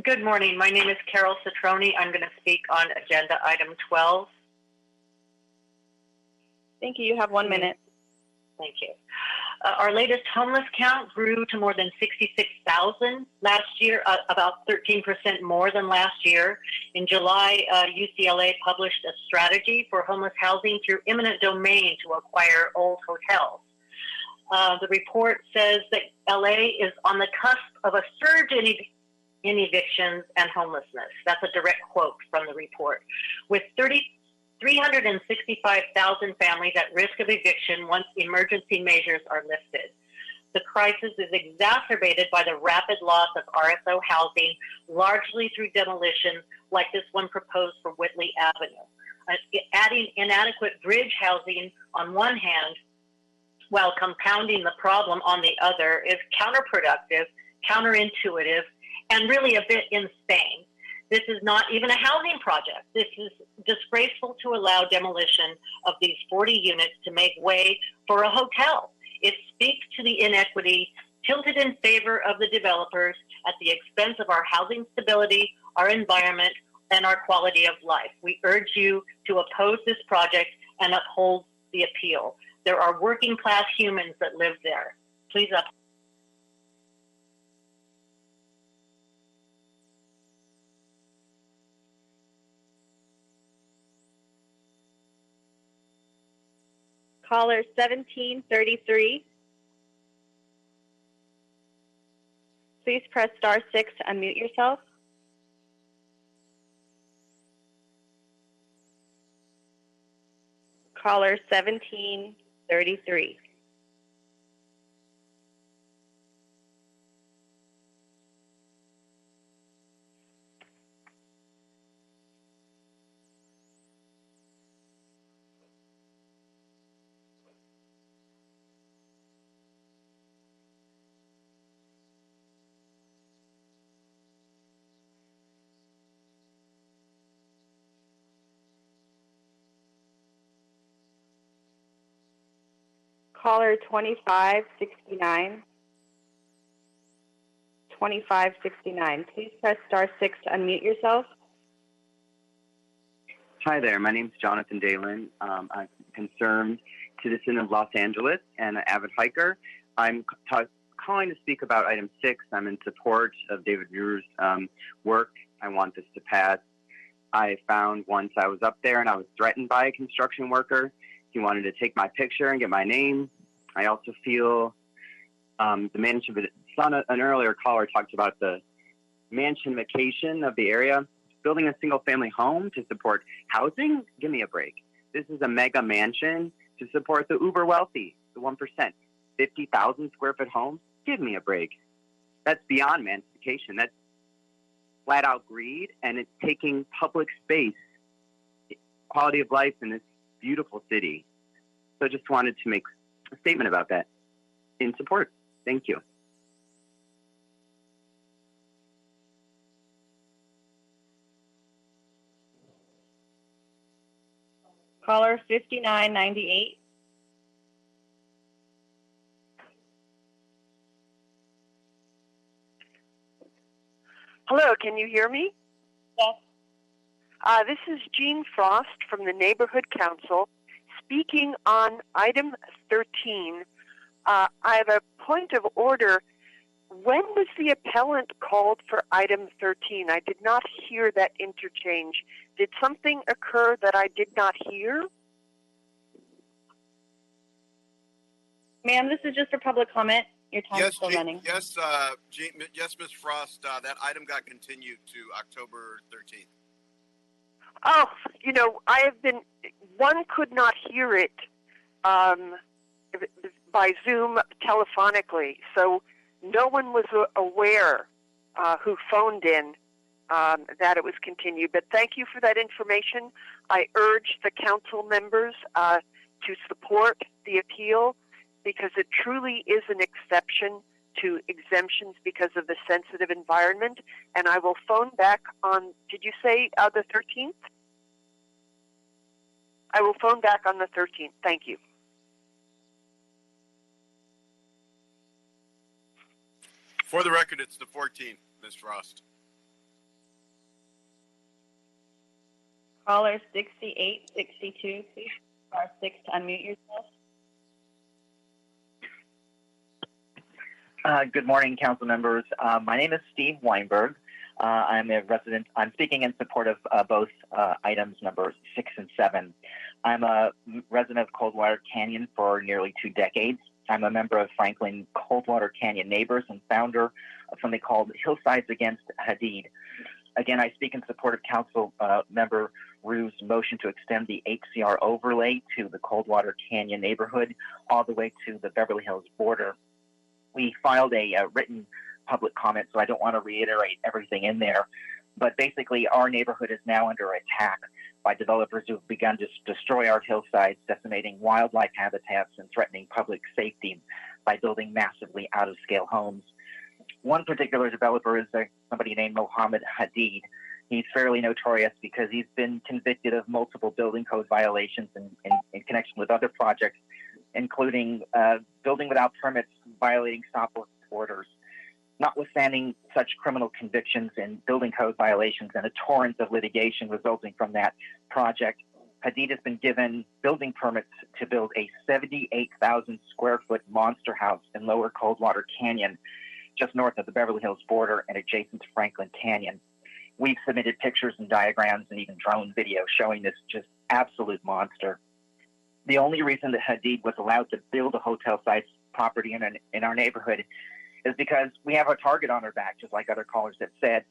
Good morning. My name is Carol Citroni. I'm going to speak on agenda item 12. Thank you. You have 1 minute. Thank you. Our latest homeless count grew to more than 66,000 last year, about 13% more than last year. In July, UCLA published a strategy for homeless housing through eminent domain to acquire old hotels. The report says that LA is on the cusp of a surge in evictions and homelessness. That's a direct quote from the report. With 365,000 families at risk of eviction once emergency measures are lifted. The crisis is exacerbated by the rapid loss of RSO housing, largely through demolition, like this one proposed for Whitley Avenue. Adding inadequate bridge housing on one hand, while compounding the problem on the other, is counterproductive, counterintuitive, and really a bit insane. This is not even a housing project. This is disgraceful to allow demolition of these 40 units to make way for a hotel. It speaks to the inequity tilted in favor of the developers at the expense of our housing stability, our environment, and our quality of life. We urge you to oppose this project and uphold the appeal. There are working class humans that live there. Please uphold. Caller 1733. Please press star 6 to unmute yourself. Caller 1733. Caller 2569. 2569. Please press star 6 to unmute yourself. Hi there. My name is Jonathan Dalen. I'm a concerned citizen of Los Angeles and an avid hiker. I'm calling to speak about item 6. I'm in support of David Rue's work. I want this to pass. I found once I was up there and I was threatened by a construction worker. He wanted to take my picture and get my name. I also feel the management, an earlier caller talked about the mansionification of the area. Building a single family home to support housing? Give me a break. This is a mega mansion to support the uber wealthy, the 1%. 50,000 square foot homes? Give me a break. That's beyond mansification. That's flat out greed, and it's taking public space, quality of life in this beautiful city. So I just wanted to make a statement about that in support. Thank you. Caller 5998. Hello, can you hear me? Yes. This is Jean Frost from the Neighborhood Council speaking on item 13. I have a point of order. When was the appellant called for item 13? I did not hear that interchange. Did something occur that I did not hear? Ma'am, this is just for public comment. Your time is still running. Yes, yes, Ms. Frost, that item got continued to October 13th. Oh, you know, one could not hear it by Zoom telephonically, so no one was aware who phoned in that it was continued. But thank you for that information. I urge the council members to support the appeal because it truly is an exception to exemptions because of the sensitive environment. And I will phone back on, did you say the 13th? I will phone back on the 13th. Thank you. For the record, it's the 14th, Ms. Frost. Caller 6862, please. Star 6 to unmute yourself. Good morning, council members. My name is Steve Weiberg. I'm a resident. I'm speaking in support of both items number 6 and 7. I'm a resident of Coldwater Canyon for nearly 2 decades. I'm a member of Franklin Coldwater Canyon Neighbors and founder of something called Hillsides Against Hadid. Again, I speak in support of Council Member Rue's motion to extend the HCR overlay to the Coldwater Canyon neighborhood all the way to the Beverly Hills border. We filed a written public comment, so I don't want to reiterate everything in there. But basically, our neighborhood is now under attack by developers who've begun to destroy our hillsides, decimating wildlife habitats and threatening public safety by building massively out-of-scale homes. One particular developer is somebody named Mohammed Hadid. He's fairly notorious because he's been convicted of multiple building code violations in connection with other projects, including building without permits, violating stop work orders. Notwithstanding such criminal convictions and building code violations and a torrent of litigation resulting from that project, Hadid has been given building permits to build a 78,000 square foot monster house in Lower Coldwater Canyon, just north of the Beverly Hills border and adjacent to Franklin Canyon. We've submitted pictures and diagrams and even drone video showing this just absolute monster. The only reason that Hadid was allowed to build a hotel-sized property in our neighborhood is because we have a target on our back, just like other callers have said.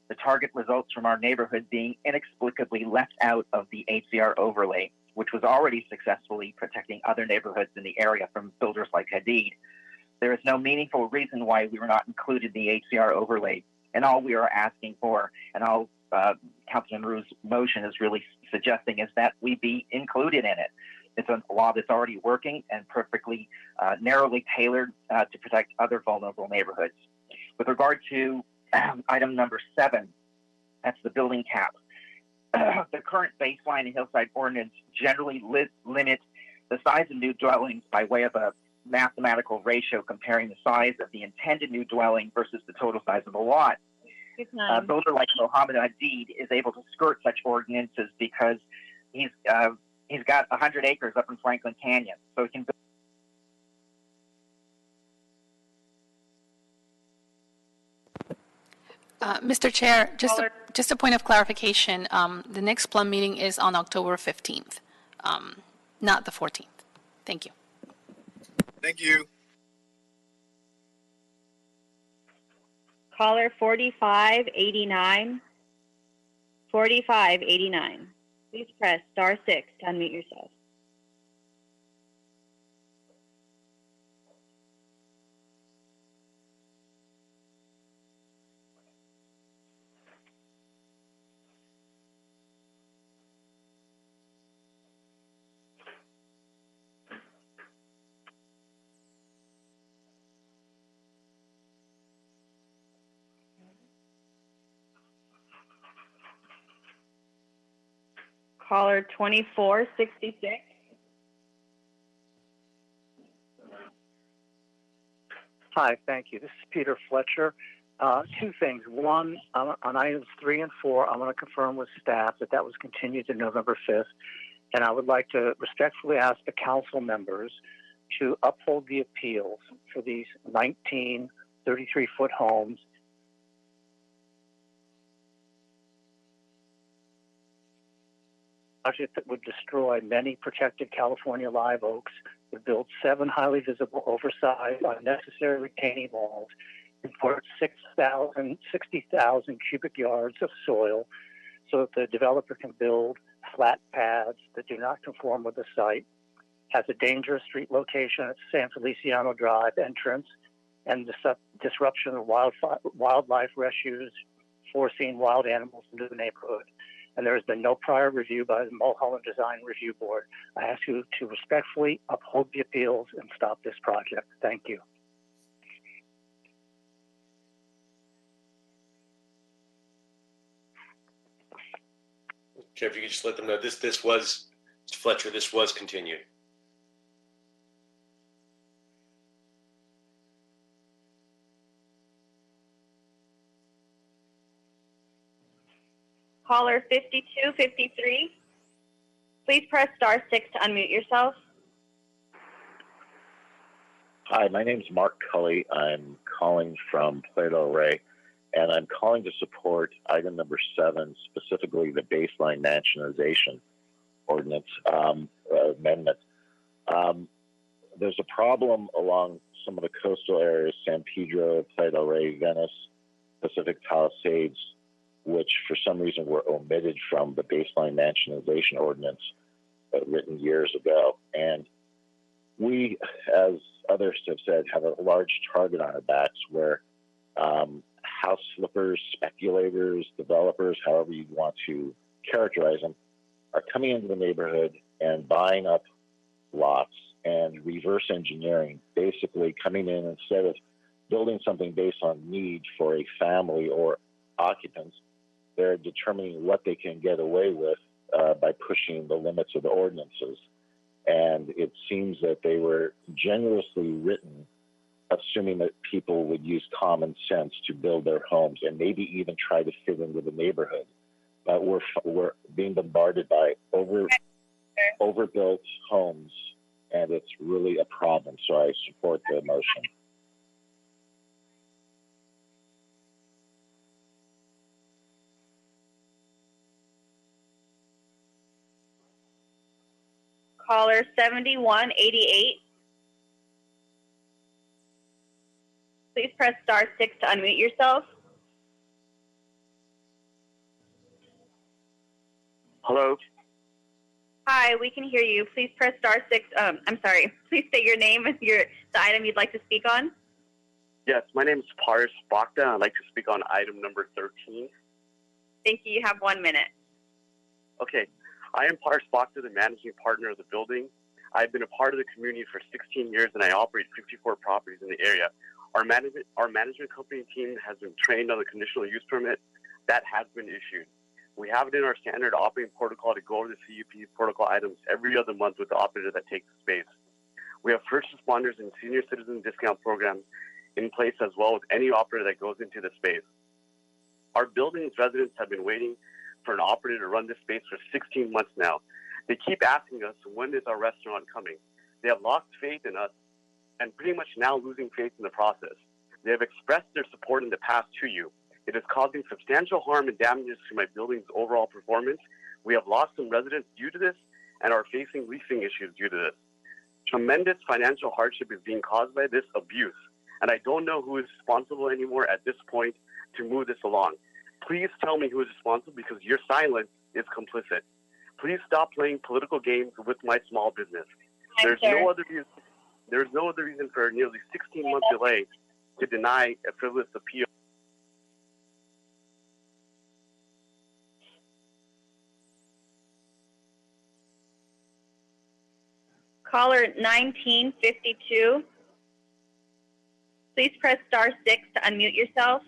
The target results from our neighborhood being inexplicably left out of the HCR overlay, which was already successfully protecting other neighborhoods in the area from builders like Hadid. There is no meaningful reason why we were not included in the HCR overlay, and all we are asking for, and all Councilman Rue's motion is really suggesting, is that we be included in it. It's a law that's already working and perfectly narrowly tailored to protect other vulnerable neighborhoods. With regard to item number 7, that's the building cap. The current baseline and hillside ordinance generally limit the size of new dwellings by way of a mathematical ratio comparing the size of the intended new dwelling versus the total size of the lot. A builder like Mohammed Hadid is able to skirt such ordinances because he's got 100 acres up in Franklin Canyon, so he can build. Mr. Chair, just a point of clarification. The next Plum meeting is on October 15th, not the 14th. Thank you. Thank you. Caller 4589. 4589. Please press star 6 to unmute yourself. Caller 2466. Hi, thank you. This is Peter Fletcher. Two things. One, on items 3 and 4, I want to confirm with staff that was continued to November 5th. And I would like to respectfully ask the council members to uphold the appeals for these 19 33-foot homes project that would destroy many protected California live oaks, would build 7 highly visible, oversized, unnecessary retaining walls, import 60,000 cubic yards of soil so that the developer can build flat pads that do not conform with the site, has a dangerous street location at San Feliciano Drive entrance, and disruption of wildlife refuge, forcing wild animals into the neighborhood. And there has been no prior review by the Mulholland Design Review Board. I ask you to respectfully uphold the appeals and stop this project. Thank you. Chair, if you could just let them know this was, Mr. Fletcher, this was continued. Caller 5253. Please press star 6 to unmute yourself. Hi, my name is Mark Cully. I'm calling from Plano Ray, and I'm calling to support item number 7, specifically the baseline nationalization ordinance amendment. There's a problem along some of the coastal areas, San Pedro, Plano Ray, Venice, Pacific Palisades, which for some reason were omitted from the baseline nationalization ordinance written years ago. And we, as others have said, have a large target on our backs where house flippers, speculators, developers, however you want to characterize them, are coming into the neighborhood and buying up lots and reverse engineering, basically coming in instead of building something based on need for a family or occupants, they're determining what they can get away with by pushing the limits of the ordinances. And it seems that they were generously written, assuming that people would use common sense to build their homes and maybe even try to fit into the neighborhood. But we're being bombarded by overbuilt homes, and it's really a problem. So I support the motion. Caller 7188. Please press star 6 to unmute yourself. Hello. Hi, we can hear you. Please press star 6. I'm sorry. Please state your name and the item you'd like to speak on. Yes, my name is Paris Bakta. I'd like to speak on item number 13. Thank you. You have 1 minute. Okay. I am Paris Bakta, the managing partner of the building. I've been a part of the community for 16 years, and I operate 54 properties in the area. Our management company team has been trained on the conditional use permit that has been issued. We have it in our standard operating protocol to go over the CUP protocol items every other month with the operator that takes the space. We have first responders and senior citizen discount programs in place, as well as any operator that goes into the space. Our building's residents have been waiting for an operator to run this space for 16 months now. They keep asking us, when is our restaurant coming? They have lost faith in us and pretty much now losing faith in the process. They have expressed their support in the past to you. It is causing substantial harm and damages to my building's overall performance. We have lost some residents due to this and are facing leasing issues due to this. Tremendous financial hardship is being caused by this abuse, and I don't know who is responsible anymore at this point to move this along. Please tell me who is responsible, because your silence is complicit. Please stop playing political games with my small business. There's no other reason for a nearly 16-month delay to deny a frivolous appeal. Caller 1952. Please press *6 to unmute yourself.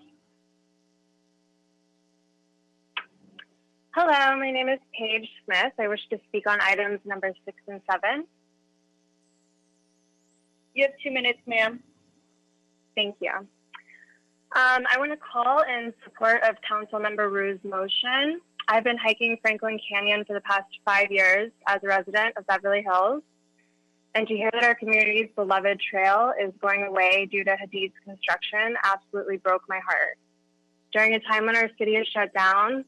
Hello, my name is Paige Smith. I wish to speak on items number 6 and 7. You have 2 minutes, ma'am. Thank you. I want to call in support of Councilmember Rue's motion. I've been hiking Franklin Canyon for the past 5 years as a resident of Beverly Hills. And to hear that our community's beloved trail is going away due to Hadid's construction absolutely broke my heart. During a time when our city is shut down,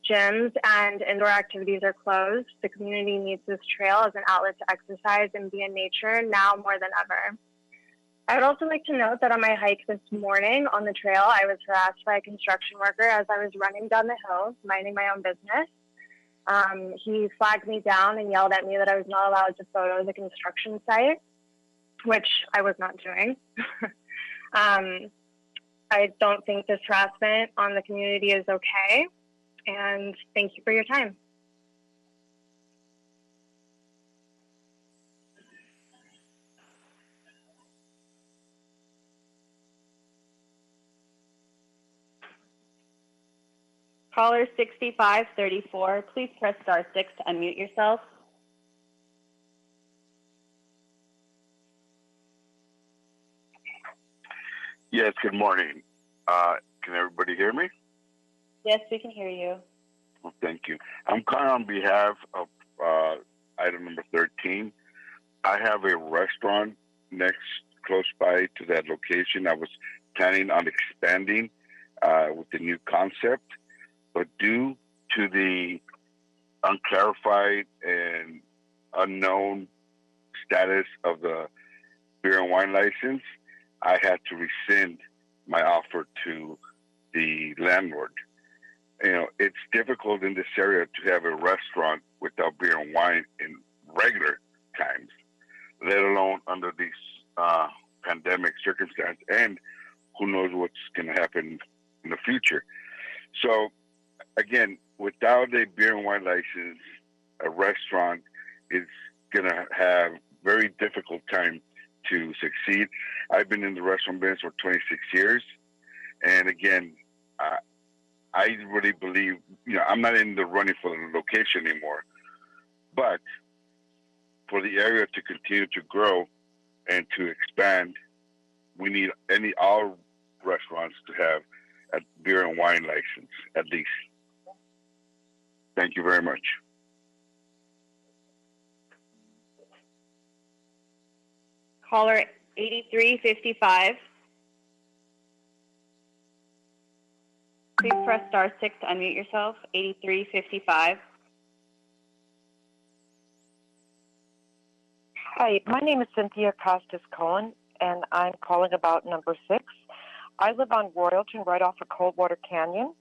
gyms and indoor activities are closed, the community needs this trail as an outlet to exercise and be in nature now more than ever. I would also like to note that on my hike this morning on the trail, I was harassed by a construction worker as I was running down the hill, minding my own business. He flagged me down and yelled at me that I was not allowed to photo the construction site, which I was not doing. I don't think this harassment on the community is okay, and thank you for your time. Caller 6534, please press *6 to unmute yourself. Yes, good morning. Can everybody hear me? Yes, we can hear you. Well, thank you. I'm calling on behalf of item number 13. I have a restaurant close by to that location. I was planning on expanding with the new concept, but due to the unclarified and unknown status of the beer and wine license, I had to rescind my offer to the landlord. You know, it's difficult in this area to have a restaurant without beer and wine in regular times, let alone under these pandemic circumstances, and who knows what's going to happen in the future. So, again, without a beer and wine license, a restaurant is going to have very difficult time to succeed. I've been in the restaurant business for 26 years, and again, I really believe, I'm not in the running for the location anymore, but for the area to continue to grow and to expand, we need all restaurants to have a beer and wine license, at least. Thank you very much. Caller 8355. Please press *6 to unmute yourself. 8355. Hi, my name is Cynthia Costas-Cohen, and I'm calling about number 6. I live on Royalton, right off of Coldwater Canyon.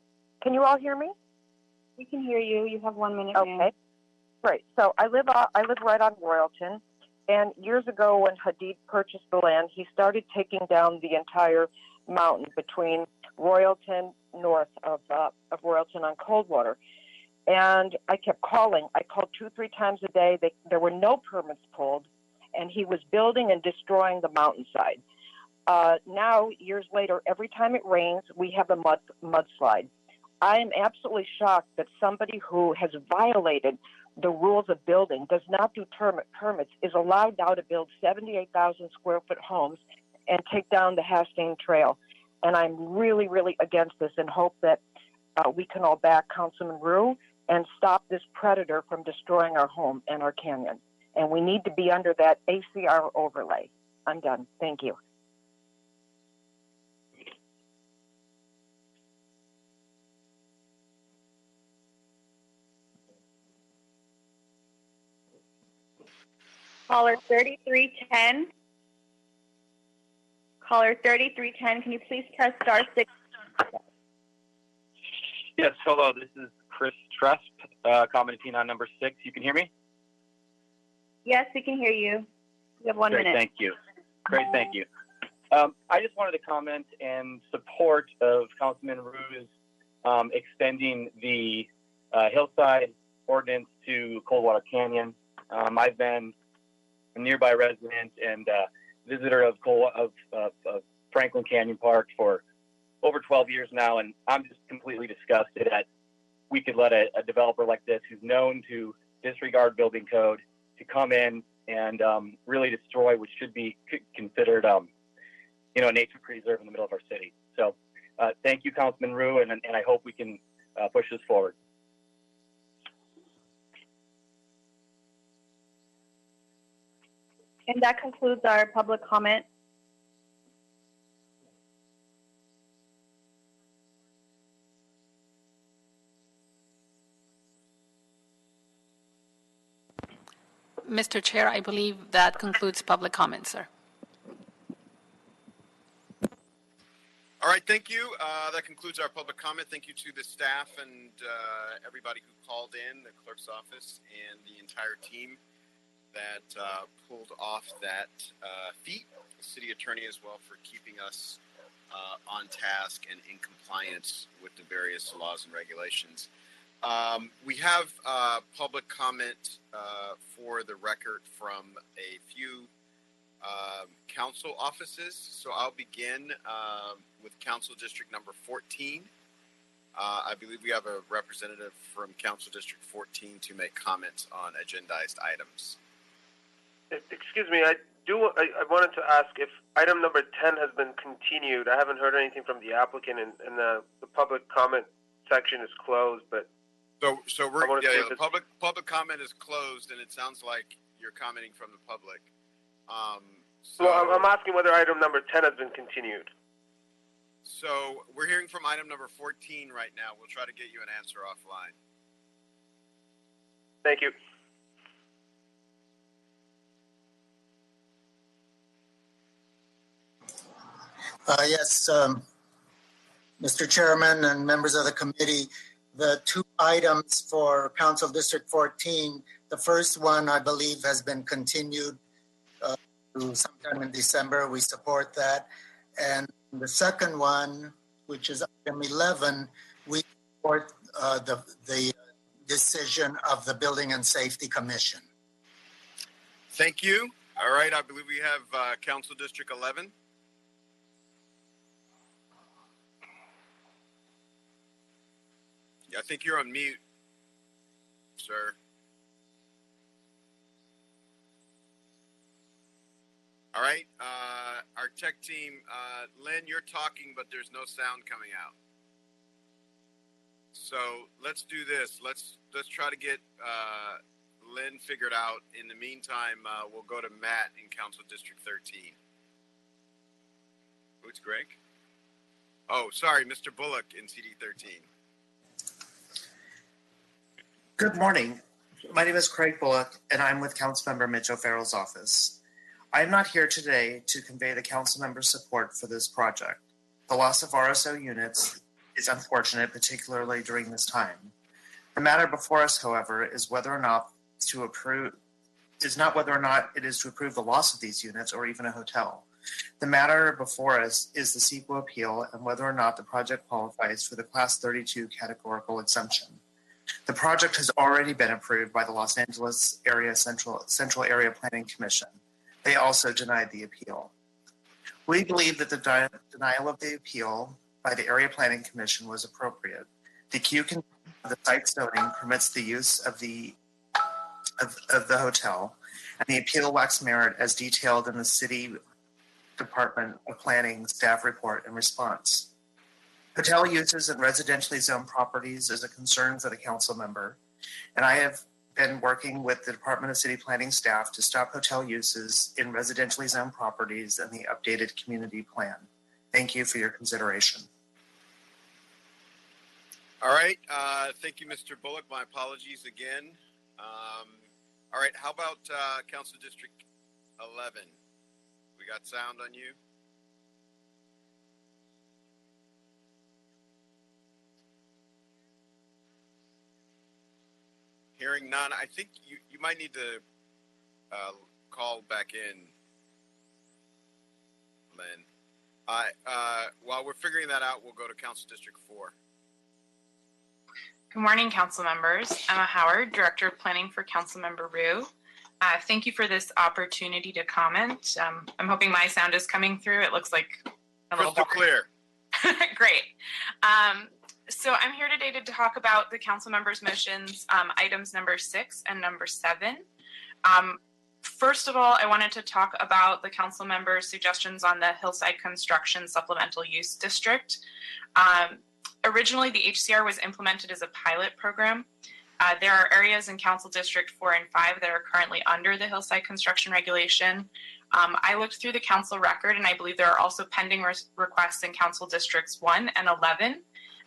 Can you all hear me? We can hear you. You have 1 minute. Okay. Great. So I live right on Royalton, and years ago when Hadid purchased the land, he started taking down the entire mountain between Royalton, north of Royalton on Coldwater. And I kept calling. I called 2-3 times a day. There were no permits pulled, and he was building and destroying the mountainside. Now, years later, every time it rains, we have a mudslide. I am absolutely shocked that somebody who has violated the rules of building, does not do permits, is allowed now to build 78,000 square foot homes and take down the Hastings Trail. And I'm really, really against this and hope that we can all back Councilman Rue and stop this predator from destroying our home and our canyon. And we need to be under that ACR overlay. I'm done. Thank you. Caller 3310. Caller 3310, can you please press star 6? Yes, hello. This is Chris Tresp, commenting on number 6. You can hear me? Yes, we can hear you. You have 1 Great, minute. thank you. Great, thank you. I just wanted to comment in support of Councilman Rue's extending the hillside ordinance to Coldwater Canyon. I've been a nearby resident and visitor of Franklin Canyon Park for over 12 years now, and I'm just completely disgusted that we could let a developer like this, who's known to disregard building code, to come in and really destroy what should be considered, a nature preserve in the middle of our city. So, thank you, Councilman Rue, and I hope we can push this forward. And that concludes our public comment. Mr. Chair, I believe that concludes public comment, sir. All right, thank you. That concludes our public comment. Thank you to the staff and everybody who called in, the clerk's office, and the entire team that pulled off that feat. The city attorney as well for keeping us on task and in compliance with the various laws and regulations. We have public comment for the record from a few council offices. So I'll begin with Council District number 14. I believe we have a representative from Council District 14 to make comments on agendized items. Excuse me, I wanted to ask if item number 10 has been continued. I haven't heard anything from the applicant, and the public comment section is closed, but So we're the public comment is closed, and it sounds like you're commenting from the public. Well, I'm asking whether item number 10 has been continued. So we're hearing from item number 14 right now. We'll try to get you an answer offline. Thank you. Yes, Mr. Chairman and members of the committee, the two items for Council District 14, the first one I believe has been continued to sometime in December. We support that. And the second one, which is item 11, we support the decision of the Building and Safety Commission. Thank you. All right, I believe we have Council District 11. I think you're on mute, sir. All right, our tech team, Lynn, you're talking, but there's no sound coming out. So let's do this. Let's try to get Lynn figured out. In the meantime, we'll go to Matt in Council District 13. Oh, it's Greg? Oh, sorry, Mr. Bullock in CD 13. Good morning. My name is Craig Bullock, and I'm with Councilmember Mitch O'Farrell's office. I am not here today to convey the councilmember's support for this project. The loss of RSO units is unfortunate, particularly during this time. The matter before us, however, is whether or not it is to approve the loss of these units or even a hotel. The matter before us is the CEQA appeal and whether or not the project qualifies for the Class 32 categorical exemption. The project has already been approved by the Los Angeles Area Central Area Planning Commission. They also denied the appeal. We believe that the denial of the appeal by the Area Planning Commission was appropriate. The Q of the site zoning permits the use of the hotel, and the appeal lacks merit as detailed in the City Department of Planning staff report and response. Hotel uses in residentially zoned properties is a concern for the council member, and I have been working with the Department of City Planning staff to stop hotel uses in residentially zoned properties and the updated community plan. Thank you for your consideration. All right. Thank you, Mr. Bullock. My apologies again. All right, how about Council District 11? We got sound on you? Hearing none, I think you might need to call back in, Lynn. While we're figuring that out, we'll go to Council District 4. Good morning, council members. Emma Howard, Director of Planning for Councilmember Rue. Thank you for this opportunity to comment. I'm hoping my sound is coming through. It looks like a little clear. Great. So I'm here today to talk about the council members' motions, items number 6 and number 7. First of all, I wanted to talk about the council members' suggestions on the Hillside Construction Supplemental Use District. Originally, the HCR was implemented as a pilot program. There are areas in Council District 4 and 5 that are currently under the Hillside Construction Regulation. I looked through the council record, and I believe there are also pending requests in Council Districts 1 and 11.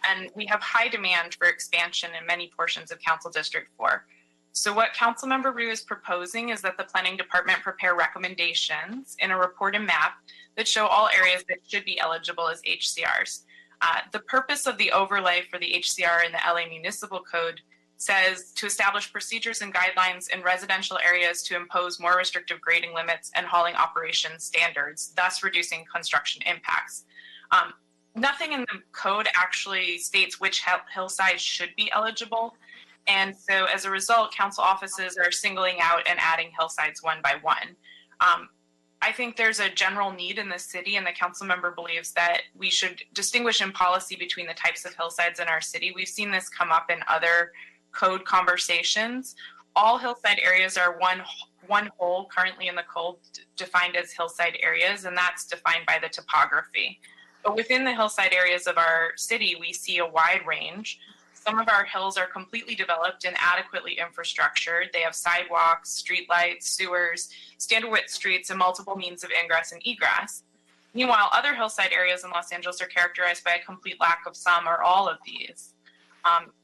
And we have high demand for expansion in many portions of Council District 4. So what Councilmember Rue is proposing is that the Planning Department prepare recommendations in a report and map that show all areas that should be eligible as HCRs. The purpose of the overlay for the HCR in the LA Municipal Code says to establish procedures and guidelines in residential areas to impose more restrictive grading limits and hauling operations standards, thus reducing construction impacts. Nothing in the code actually states which hillsides should be eligible. And so as a result, council offices are singling out and adding hillsides one by one. I think there's a general need in the city, and the council member believes that we should distinguish in policy between the types of hillsides in our city. We've seen this come up in other code conversations. All hillside areas are one whole currently in the code defined as hillside areas, and that's defined by the topography. But within the hillside areas of our city, we see a wide range. Some of our hills are completely developed and adequately infrastructured. They have sidewalks, streetlights, sewers, standard width streets, and multiple means of ingress and egress. Meanwhile, other hillside areas in Los Angeles are characterized by a complete lack of some or all of these.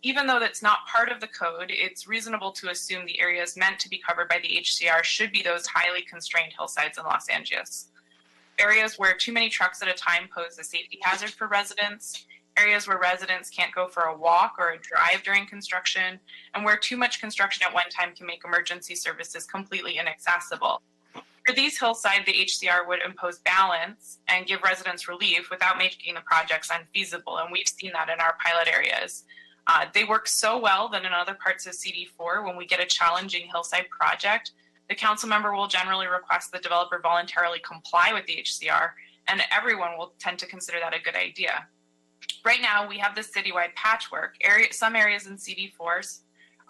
Even though that's not part of the code, it's reasonable to assume the areas meant to be covered by the HCR should be those highly constrained hillsides in Los Angeles. Areas where too many trucks at a time pose a safety hazard for residents, areas where residents can't go for a walk or a drive during construction, and where too much construction at one time can make emergency services completely inaccessible. For these hillsides, the HCR would impose balance and give residents relief without making the projects unfeasible, and we've seen that in our pilot areas. They work so well that in other parts of CD4, when we get a challenging hillside project, the council member will generally request the developer voluntarily comply with the HCR, and everyone will tend to consider that a good idea. Right now, we have this citywide patchwork. Some areas in CD4s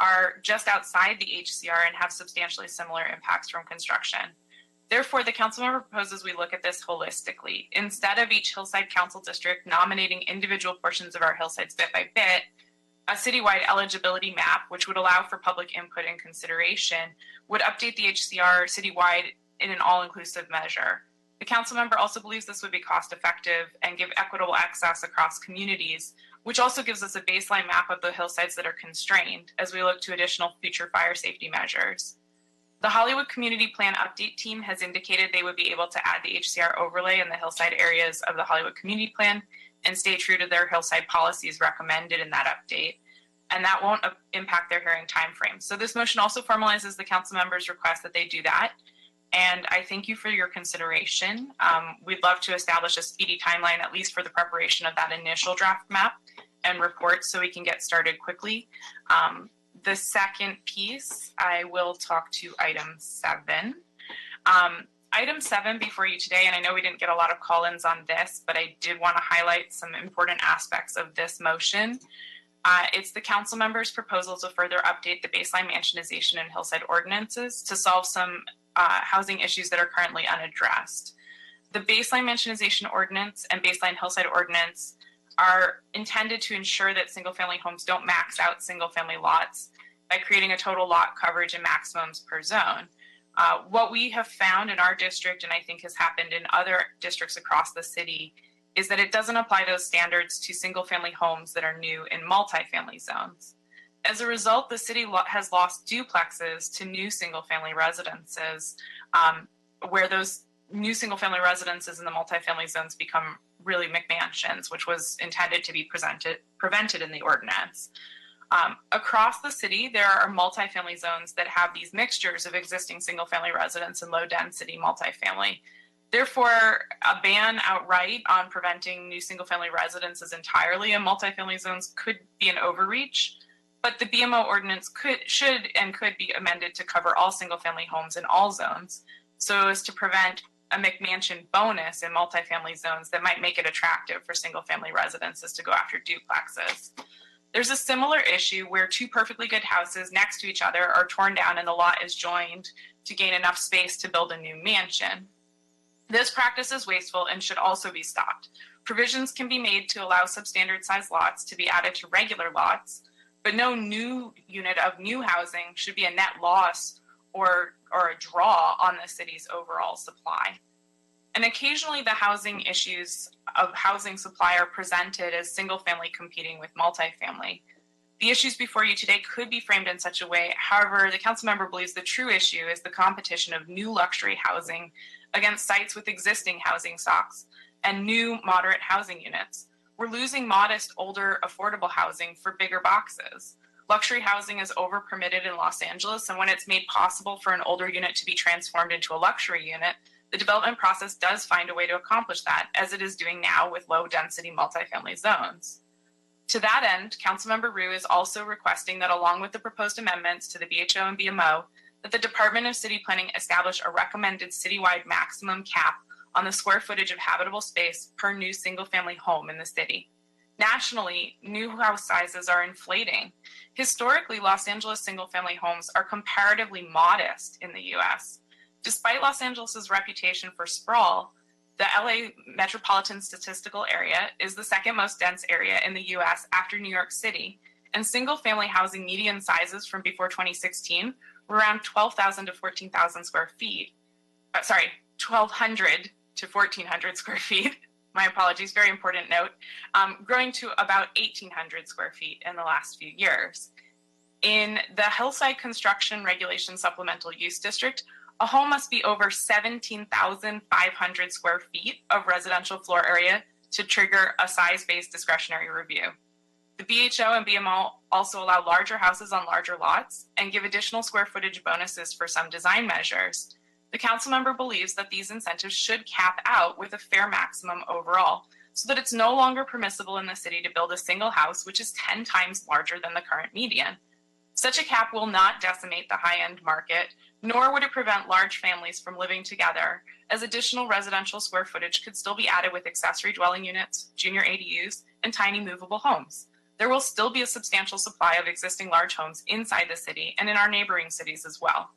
are just outside the HCR and have substantially similar impacts from construction. Therefore, the council member proposes we look at this holistically. Instead of each hillside council district nominating individual portions of our hillsides bit by bit, a citywide eligibility map, which would allow for public input and consideration, would update the HCR citywide in an all-inclusive measure. The council member also believes this would be cost-effective and give equitable access across communities, which also gives us a baseline map of the hillsides that are constrained as we look to additional future fire safety measures. The Hollywood Community Plan Update Team has indicated they would be able to add the HCR overlay in the hillside areas of the Hollywood Community Plan and stay true to their hillside policies recommended in that update, and that won't impact their hearing timeframe. So this motion also formalizes the council members' request that they do that, and I thank you for your consideration. We'd love to establish a speedy timeline, at least for the preparation of that initial draft map and report, so we can get started quickly. The second piece, I will talk to item 7. Item 7 before you today, and I know we didn't get a lot of call-ins on this, but I did want to highlight some important aspects of this motion. It's the council members' proposal to further update the baseline mansionization and hillside ordinances to solve some housing issues that are currently unaddressed. The baseline mansionization ordinance and baseline hillside ordinance are intended to ensure that single-family homes don't max out single-family lots by creating a total lot coverage and maximums per zone. What we have found in our district, and I think has happened in other districts across the city, is that it doesn't apply those standards to single-family homes that are new in multifamily zones. As a result, the city has lost duplexes to new single-family residences, where those new single-family residences in the multifamily zones become really McMansions, which was intended to be prevented in the ordinance. Across the city, there are multifamily zones that have these mixtures of existing single-family residence and low-density multifamily. Therefore, a ban outright on preventing new single-family residences entirely in multifamily zones could be an overreach, but the BMO ordinance should be amended to cover all single-family homes in all zones, so as to prevent a McMansion bonus in multifamily zones that might make it attractive for single-family residences to go after duplexes. There's a similar issue where two perfectly good houses next to each other are torn down and the lot is joined to gain enough space to build a new mansion. This practice is wasteful and should also be stopped. Provisions can be made to allow substandard size lots to be added to regular lots, but no new unit of new housing should be a net loss or a draw on the city's overall supply. And occasionally the housing issues of housing supply are presented as single family competing with multifamily. The issues before you today could be framed in such a way. However, the council member believes the true issue is the competition of new luxury housing against sites with existing housing stocks and new moderate housing units. We're losing modest, older, affordable housing for bigger boxes. Luxury housing is over-permitted in Los Angeles, and when it's made possible for an older unit to be transformed into a luxury unit, the development process does find a way to accomplish that, as it is doing now with low-density multifamily zones. To that end, Councilmember Ryu is also requesting that, along with the proposed amendments to the BHO and BMO, that the Department of City Planning establish a recommended citywide maximum cap on the square footage of habitable space per new single-family home in the city. Nationally, new house sizes are inflating. Historically, Los Angeles single-family homes are comparatively modest in the U.S. Despite Los Angeles' reputation for sprawl, the LA Metropolitan Statistical Area is the second most dense area in the U.S. after New York City, and single-family housing median sizes from before 2016 were around 12,000 to 14,000 square feet. 1,200 to 1,400 square feet. My apologies, very important note, growing to about 1,800 square feet in the last few years. In the Hillside Construction Regulation Supplemental Use District, a home must be over 17,500 square feet of residential floor area to trigger a size-based discretionary review. The BHO and BMO also allow larger houses on larger lots and give additional square footage bonuses for some design measures. The council member believes that these incentives should cap out with a fair maximum overall, so that it's no longer permissible in the city to build a single house which is 10 times larger than the current median. Such a cap will not decimate the high-end market, nor would it prevent large families from living together, as additional residential square footage could still be added with accessory dwelling units, junior ADUs, and tiny movable homes. There will still be a substantial supply of existing large homes inside the city and in our neighboring cities as well.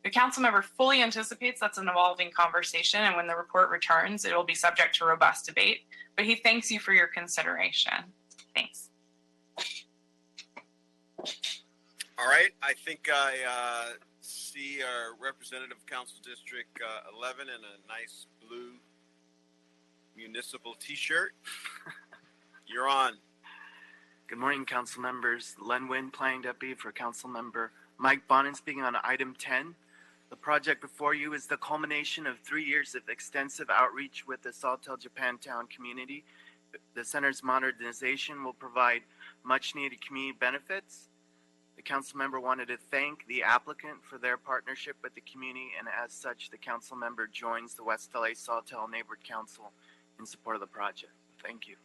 The council member fully anticipates that's an evolving conversation, and when the report returns, it will be subject to robust debate, but he thanks you for your consideration. Thanks. All right, I think I see our representative Council District 11 in a nice blue municipal t-shirt. You're on. Good morning, council members. Len Wynn, planning deputy for council member Mike Bonin, speaking on item 10. The project before you is the culmination of 3 years of extensive outreach with the Saltar Japantown community. The center's modernization will provide much needed community benefits. The council member wanted to thank the applicant for their partnership with the community, and as such, the council member joins the West LA Saltar Neighborhood Council in support of the project. Thank you.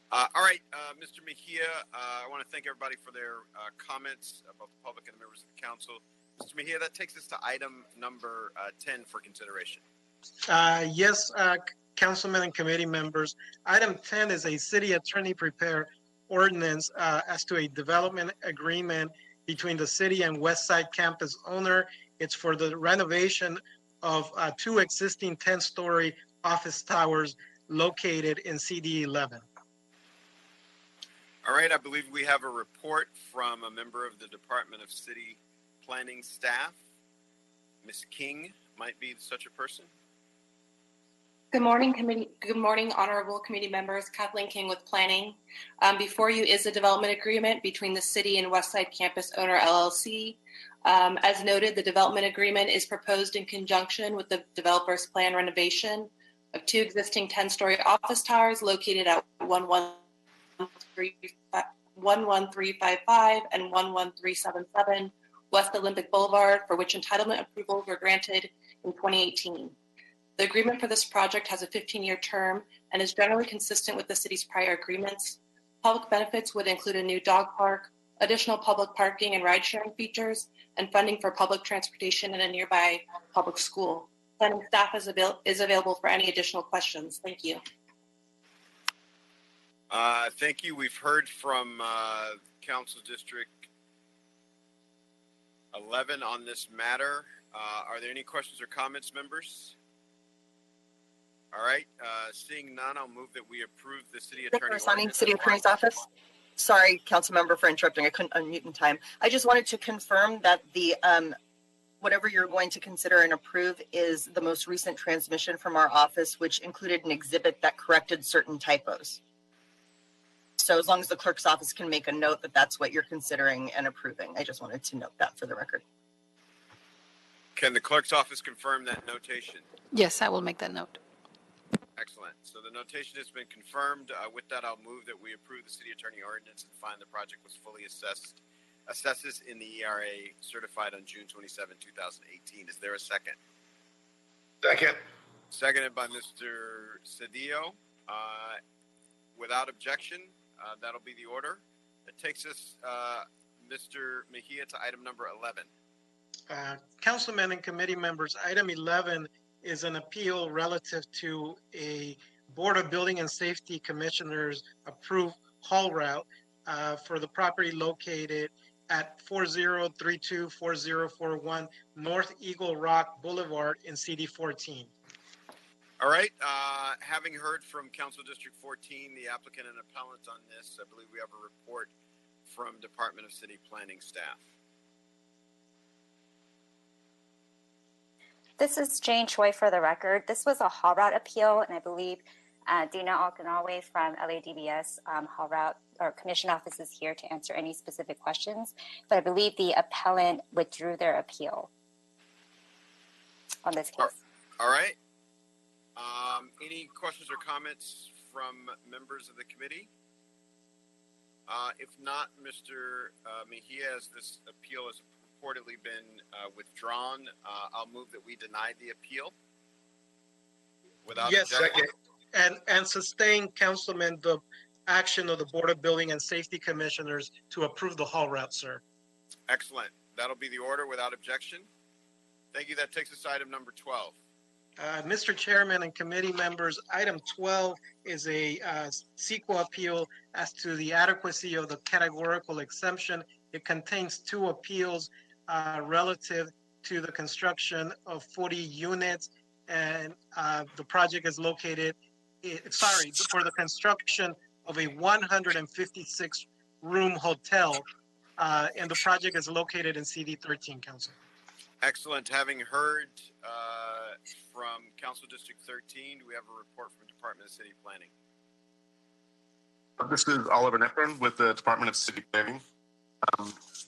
All right, Mr. Mejia, I want to thank everybody for their comments, both the public and the members of the council. Mr. Mejia, that takes us to item number 10 for consideration. Yes, councilmen and committee members. Item 10 is a city attorney prepare ordinance as to a development agreement between the city and Westside Campus owner. It's for the renovation of two existing 10-story office towers located in CD 11. All right, I believe we have a report from a member of the Department of City Planning staff. Ms. King might be such a person. Good morning, committee. Good morning, honorable committee members. Kathleen King with Planning. Before you is the development agreement between the city and Westside Campus Owner LLC. As noted, the development agreement is proposed in conjunction with the developer's plan renovation of two existing 10-story office towers located at 11355 and 11377 West Olympic Boulevard, for which entitlement approvals were granted in 2018. The agreement for this project has a 15-year term and is generally consistent with the city's prior agreements. Public benefits would include a new dog park, additional public parking and ride-sharing features, and funding for public transportation in a nearby public school. Planning staff is available for any additional questions. Thank you. Thank you. We've heard from Council District 11 on this matter. Are there any questions or comments, members? All right, seeing none, I'll move that we approve the city attorney. City Attorney's Office. Sorry, council member, for interrupting. I couldn't unmute in time. I just wanted to confirm that the whatever you're going to consider and approve is the most recent transmission from our office, which included an exhibit that corrected certain typos. So as long as the clerk's office can make a note that that's what you're considering and approving, I just wanted to note that for the record. Can the clerk's office confirm that notation? Yes, I will make that note. Excellent. So the notation has been confirmed. With that, I'll move that we approve the city attorney ordinance and find the project was fully assesses in the ERA certified on June 27, 2018. Is there a second? Second. Seconded by Mr. Cedillo. Without objection, that'll be the order. That takes us, Mr. Mejia, to item number 11. Councilmen and committee members, item 11 is an appeal relative to a Board of Building and Safety Commissioners approved haul route for the property located at 40324041 North Eagle Rock Boulevard in CD 14. All right. Having heard from Council District 14, the applicant and appellant on this, I believe we have a report from Department of City Planning staff. This is Jane Choi for the record. This was a haul route appeal, and I believe Dina Alkanawe from LADBS haul route or commission office is here to answer any specific questions. But I believe the appellant withdrew their appeal on this case. All right. Any questions or comments from members of the committee? If not, Mr. Mejia, as this appeal has reportedly been withdrawn, I'll move that we deny the appeal. Without objection. And sustain, Councilman, the action of the Board of Building and Safety Commissioners to approve the haul route, sir. Excellent. That'll be the order without objection. Thank you. That takes us to item number 12. Mr. Chairman and committee members, item 12 is a CEQA appeal as to the adequacy of the categorical exemption. It contains two appeals relative to the construction of 40 units, and the project is located, for the construction of a 156-room hotel, and the project is located in CD 13, Council. Excellent. Having heard from Council District 13, do we have a report from Department of City Planning? This is Oliver Neprin with the Department of City Planning.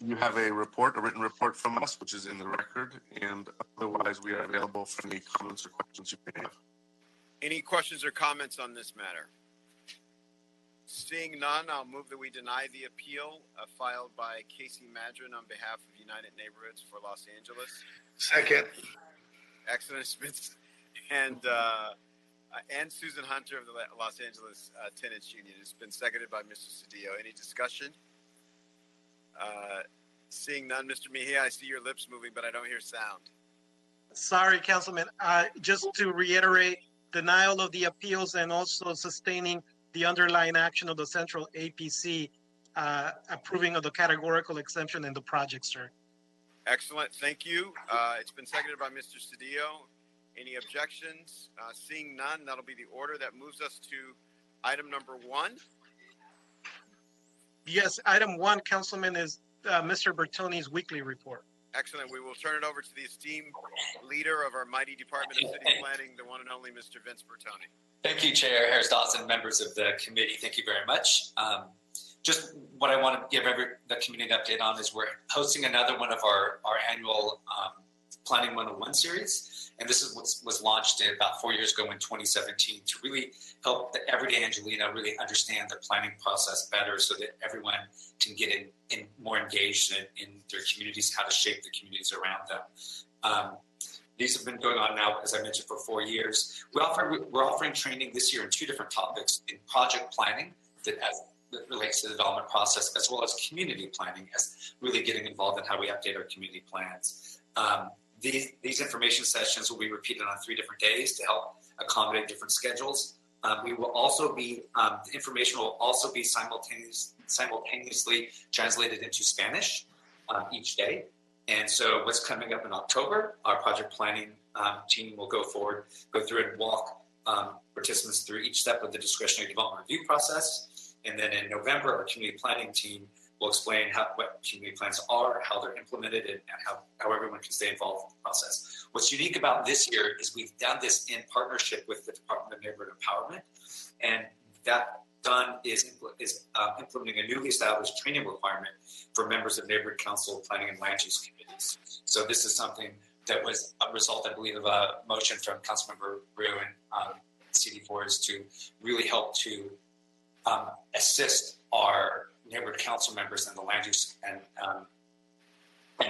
You have a written report from us, which is in the record, and otherwise we are available for any comments or questions you may have. Any questions or comments on this matter? Seeing none, I'll move that we deny the appeal filed by Casey Madron on behalf of United Neighborhoods for Los Angeles. Second. Excellent. And Susan Hunter of the Los Angeles Tenants Union. It's been seconded by Mr. Cedillo. Any discussion? Seeing none, Mr. Mejia, I see your lips moving, but I don't hear sound. Sorry, Councilman. Just to reiterate, denial of the appeals and also sustaining the underlying action of the Central APC approving of the categorical exemption in the project, sir. Excellent. Thank you. It's been seconded by Mr. Cedillo. Any objections? Seeing none, that'll be the order. That moves us to item number 1. Yes, item 1, Councilman, is Mr. Bertoni's weekly report. Excellent. We will turn it over to the esteemed leader of our mighty Department of City Planning, the one and only Mr. Vince Bertoni. Thank you, Chair Harris Dawson, members of the committee. Thank you very much. Just what I want to give the community an update on is we're hosting another one of our annual Planning 101 series. And this was launched about 4 years ago in 2017 to really help the everyday Angelino really understand the planning process better so that everyone can get in more engaged in their communities, how to shape the communities around them. These have been going on now, as I mentioned, for 4 years. We're offering training this year in 2 different topics: in project planning that relates to the development process, as well as community planning, as really getting involved in how we update our community plans. These information sessions will be repeated on 3 different days to help accommodate different schedules. We will also be, the information will also be simultaneously translated into Spanish each day. And so what's coming up in October, our project planning team will go through and walk participants through each step of the discretionary development review process. And then in November, our community planning team will explain what community plans are, how they're implemented, and how everyone can stay involved in the process. What's unique about this year is we've done this in partnership with the Department of Neighborhood Empowerment, and that is implementing a newly established training requirement for members of neighborhood council, planning, and land use committees. So this is something that was a result, I believe, of a motion from Councilmember Rue and CD4 is to really help to assist our neighborhood council members and the land use and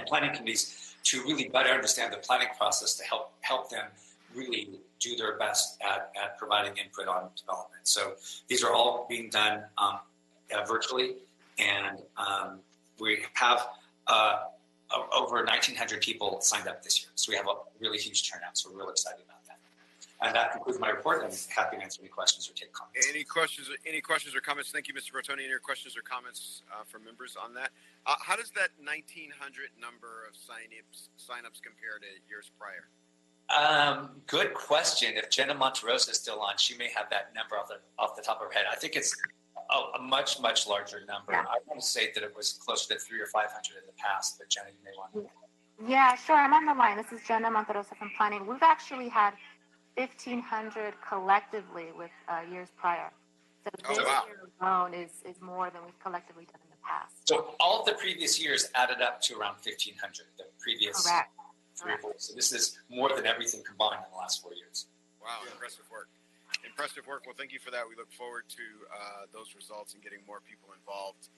planning committees to really better understand the planning process to help them really do their best at providing input on development. So these are all being done virtually, and we have over 1,900 people signed up this year. So we have a really huge turnout, so we're really excited about that. And that concludes my report. I'm happy to answer any questions or take comments. Any questions or comments? Thank you, Mr. Bertoni. Any questions or comments from members on that? How does that 1,900 number of signups compare to years prior? Good question. If Jenna Monterosa is still on, she may have that number off the top of her head. I think it's a much, much larger number. Yeah. I want to say that it was closer to 300 or 500 in the past, but Jenna, you may want to. Yeah, sure. I'm on the line. This is Jenna Monterosa from Planning. We've actually had 1,500 collectively with years prior. So this year alone is more than we've collectively done in the past. So all of the previous years added up to around 1,500, the previous 3 or 4. So this is more than everything combined in the last 4 years. Wow, impressive work. Impressive work. Well, thank you for that. We look forward to those results and getting more people involved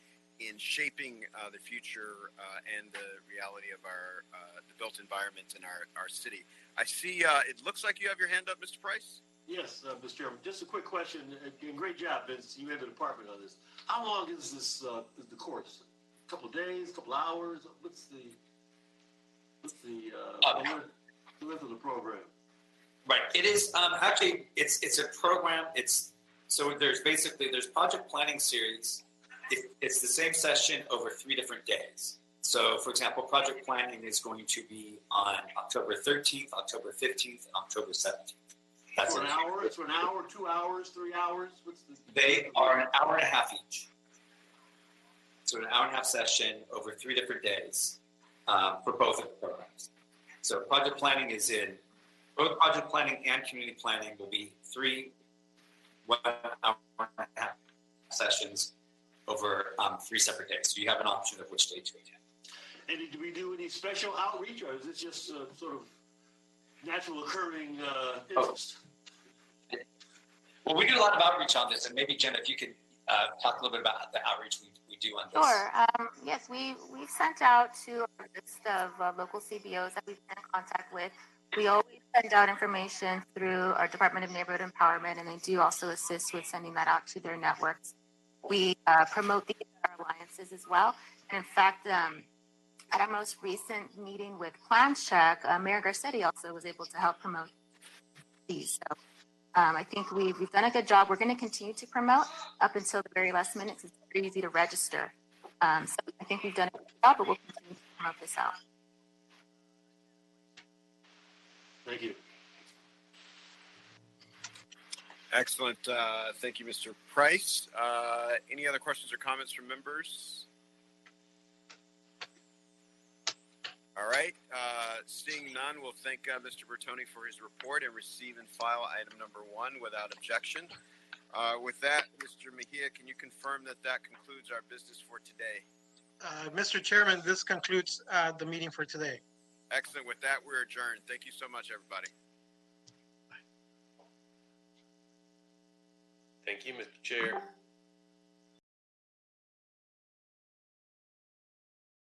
in shaping the future and the reality of the built environment in our city. I see it looks like you have your hand up, Mr. Price. Yes, Mr. Chairman. Just a quick question. And great job, Vince. You had the department on this. How long is this the course? A couple of days, a couple of hours? What's the length of the program? Right. It is actually it's a program. There's project planning series. It's the same session over 3 different days. So, for example, project planning is going to be on October 13th, October 15th, and October 17th. That's for an hour. It's for an hour, 2 hours, 3 hours. They are an hour and a half each. So an hour and a half session over 3 different days for both of the programs. So project planning is in both project planning and community planning will be 3 1 hour and a half sessions over 3 separate days. So you have an option of which day to attend. And did we do any special outreach, or is it just sort of natural occurring interest? Well, we do a lot of outreach on this, and maybe Jen, if you could talk a little bit about the outreach we do on this. Sure. Yes, we've sent out to a list of local CBOs that we've been in contact with. We always send out information through our Department of Neighborhood Empowerment, and they do also assist with sending that out to their networks. We promote these in our alliances as well. And in fact, at our most recent meeting with Plan Check, Mayor Garcetti also was able to help promote these. So I think we've done a good job. We're going to continue to promote up until the very last minute. It's very easy to register. So I think we've done a good job, but we'll continue to promote this out. Thank you. Excellent. Thank you, Mr. Price. Any other questions or comments from members? All right. Seeing none, we'll thank Mr. Bertoni for his report and receive and file item number 1 without objection. With that, Mr. Mejia, can you confirm that that concludes our business for today? Mr. Chairman, this concludes the meeting for today. Excellent. With that, we're adjourned. Thank you so much, everybody. Thank you, Mr. Chair.